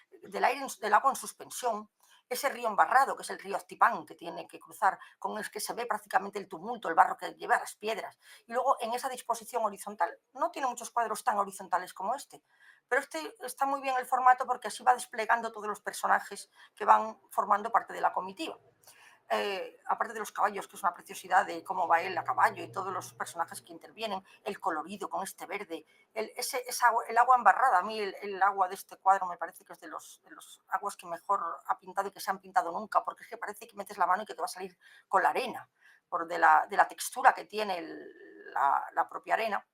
agua en suspensión, ese río embarrado, que es el río Astipán, que tiene que cruzar, con el que se ve prácticamente el tumulto, el barro que lleva, las piedras. Y luego en esa disposición horizontal, no tiene muchos cuadros tan horizontales como este, pero este está muy bien el formato porque así va desplegando todos los personajes que van formando parte de la comitiva. aparte de los caballos, que es una preciosidad de cómo va él a caballo y todos los personajes que intervienen, el colorido con este verde, el agua embarrada. A mí el agua de este cuadro me parece que es de los aguas que mejor ha pintado y que se han pintado nunca, porque es que parece que metes la mano y que te va a salir con la arena, por de la textura que tiene la propia arena.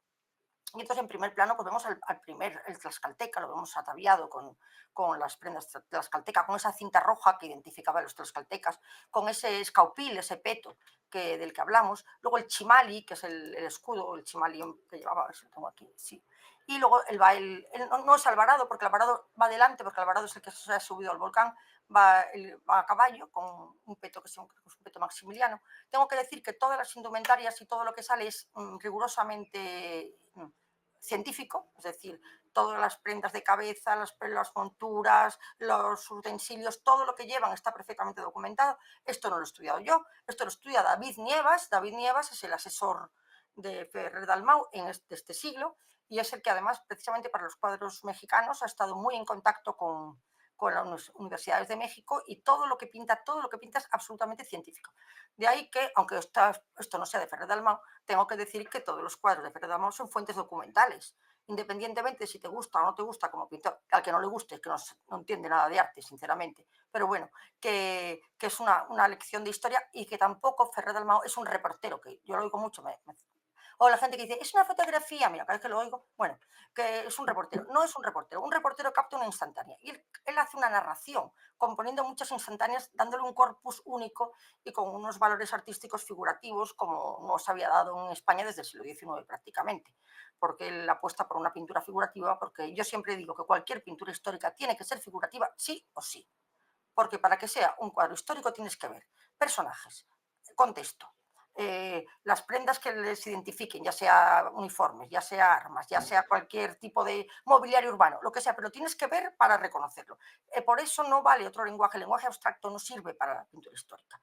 Y entonces en primer plano pues vemos el tlaxcalteca, lo vemos ataviado con las prendas tlaxcalteca, con esa cinta roja que identificaba a los tlaxcaltecas, con ese escaupil, ese peto del que hablamos, luego el chimali, que es el escudo, el chimali que llevaba, a ver si lo tengo aquí, sí. Y luego no es Alvarado, porque Alvarado va adelante, porque Alvarado es el que se ha subido al volcán, va a caballo con un peto que es un peto maximiliano. Tengo que decir que todas las indumentarias y todo lo que sale es rigurosamente científico, es decir, todas las prendas de cabeza, las monturas, los utensilios, todo lo que llevan está perfectamente documentado. Esto no lo he estudiado yo, esto lo estudia David Nievas. David Nievas es el asesor de Ferrer Dalmau en este siglo y es el que además precisamente para los cuadros mexicanos ha estado muy en contacto con las universidades de México y todo lo que pinta es absolutamente científico. De ahí que, aunque esto no sea de Ferrer Dalmau, tengo que decir que todos los cuadros de Ferrer Dalmau son fuentes documentales, independientemente de si te gusta o no te gusta como pintor. Al que no le guste, es que no entiende nada de arte, sinceramente. Pero bueno, que es una lección de historia y que tampoco Ferrer Dalmau es un reportero, que yo lo oigo mucho, o la gente que dice, es una fotografía, mira, cada vez que lo oigo, bueno, que es un reportero. No es un reportero capta una instantánea. Y él hace una narración, componiendo muchas instantáneas, dándole un corpus único y con unos valores artísticos figurativos como no se había dado en España desde el siglo XIX prácticamente, porque él apuesta por una pintura figurativa, porque yo siempre digo que cualquier pintura histórica tiene que ser figurativa sí o sí, porque para que sea un cuadro histórico tienes que ver personajes, contexto, las prendas que les identifiquen, ya sea uniformes, ya sea armas, ya sea cualquier tipo de mobiliario urbano, lo que sea, pero tienes que ver para reconocerlo. Por eso no vale otro lenguaje, el lenguaje abstracto no sirve para la pintura histórica.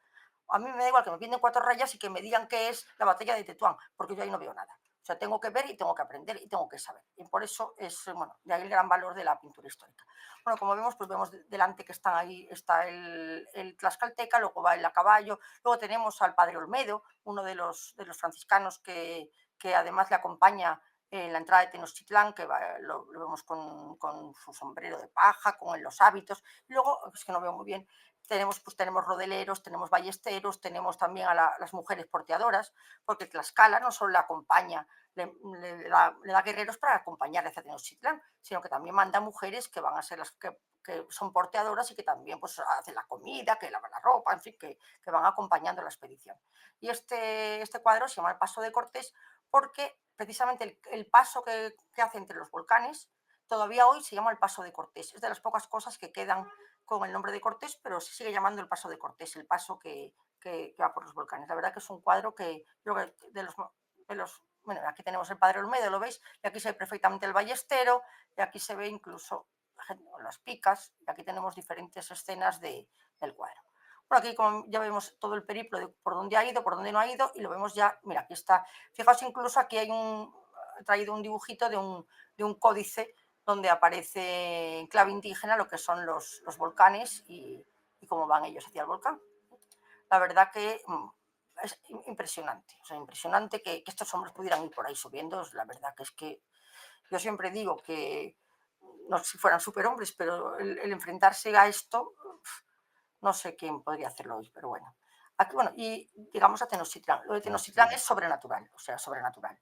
A mí me da igual que me pinten 4 rayas y que me digan qué es la batalla de Tetuán, porque yo ahí no veo nada. O sea, tengo que ver y tengo que aprender y tengo que saber. Y por eso es, bueno, de ahí el gran valor de la pintura histórica. Bueno, como vemos, pues vemos delante que están ahí, está el Tlaxcalteca, luego va el a caballo, luego tenemos al padre Olmedo, uno de los franciscanos que además le acompaña en la entrada de Tenochtitlán, que lo vemos con su sombrero de paja, con los hábitos. Luego, es que no veo muy bien, tenemos rodeleros, tenemos ballesteros, tenemos también a las mujeres porteadoras, porque Tlaxcala no solo la acompaña, le da guerreros para acompañar hacia Tenochtitlán, sino que también manda mujeres que van a ser las que son porteadoras y que también pues, hacen la comida, que lavan la ropa, en fin, que van acompañando la expedición. Y este cuadro se llama El Paso de Cortés porque precisamente el paso que hace entre los volcanes todavía hoy se llama el Paso de Cortés. Es de las pocas cosas que quedan con el nombre de Cortés, pero se sigue llamando el Paso de Cortés, el paso que va por los volcanes. La verdad que es un cuadro que creo que bueno, aquí tenemos el Padre Olmedo, ¿lo veis? Y aquí se ve perfectamente el ballestero, y aquí se ve incluso las picas, y aquí tenemos diferentes escenas del cuadro. Bueno, aquí como ya vemos todo el periplo de por dónde ha ido, por dónde no ha ido, y lo vemos ya, mira, aquí está. Fijaos, incluso aquí he traído un dibujito de un códice donde aparece en clave indígena lo que son los volcanes y cómo van ellos hacia el volcán. La verdad que es impresionante, o sea, impresionante que estos hombres pudieran ir por ahí subiendo. La verdad que es que yo siempre digo que no sé si fueran superhombres, pero el enfrentarse a esto, no sé quién podría hacerlo hoy, pero bueno. Aquí, bueno, y llegamos a Tenochtitlán. Lo de Tenochtitlán es sobrenatural, o sea, sobrenatural.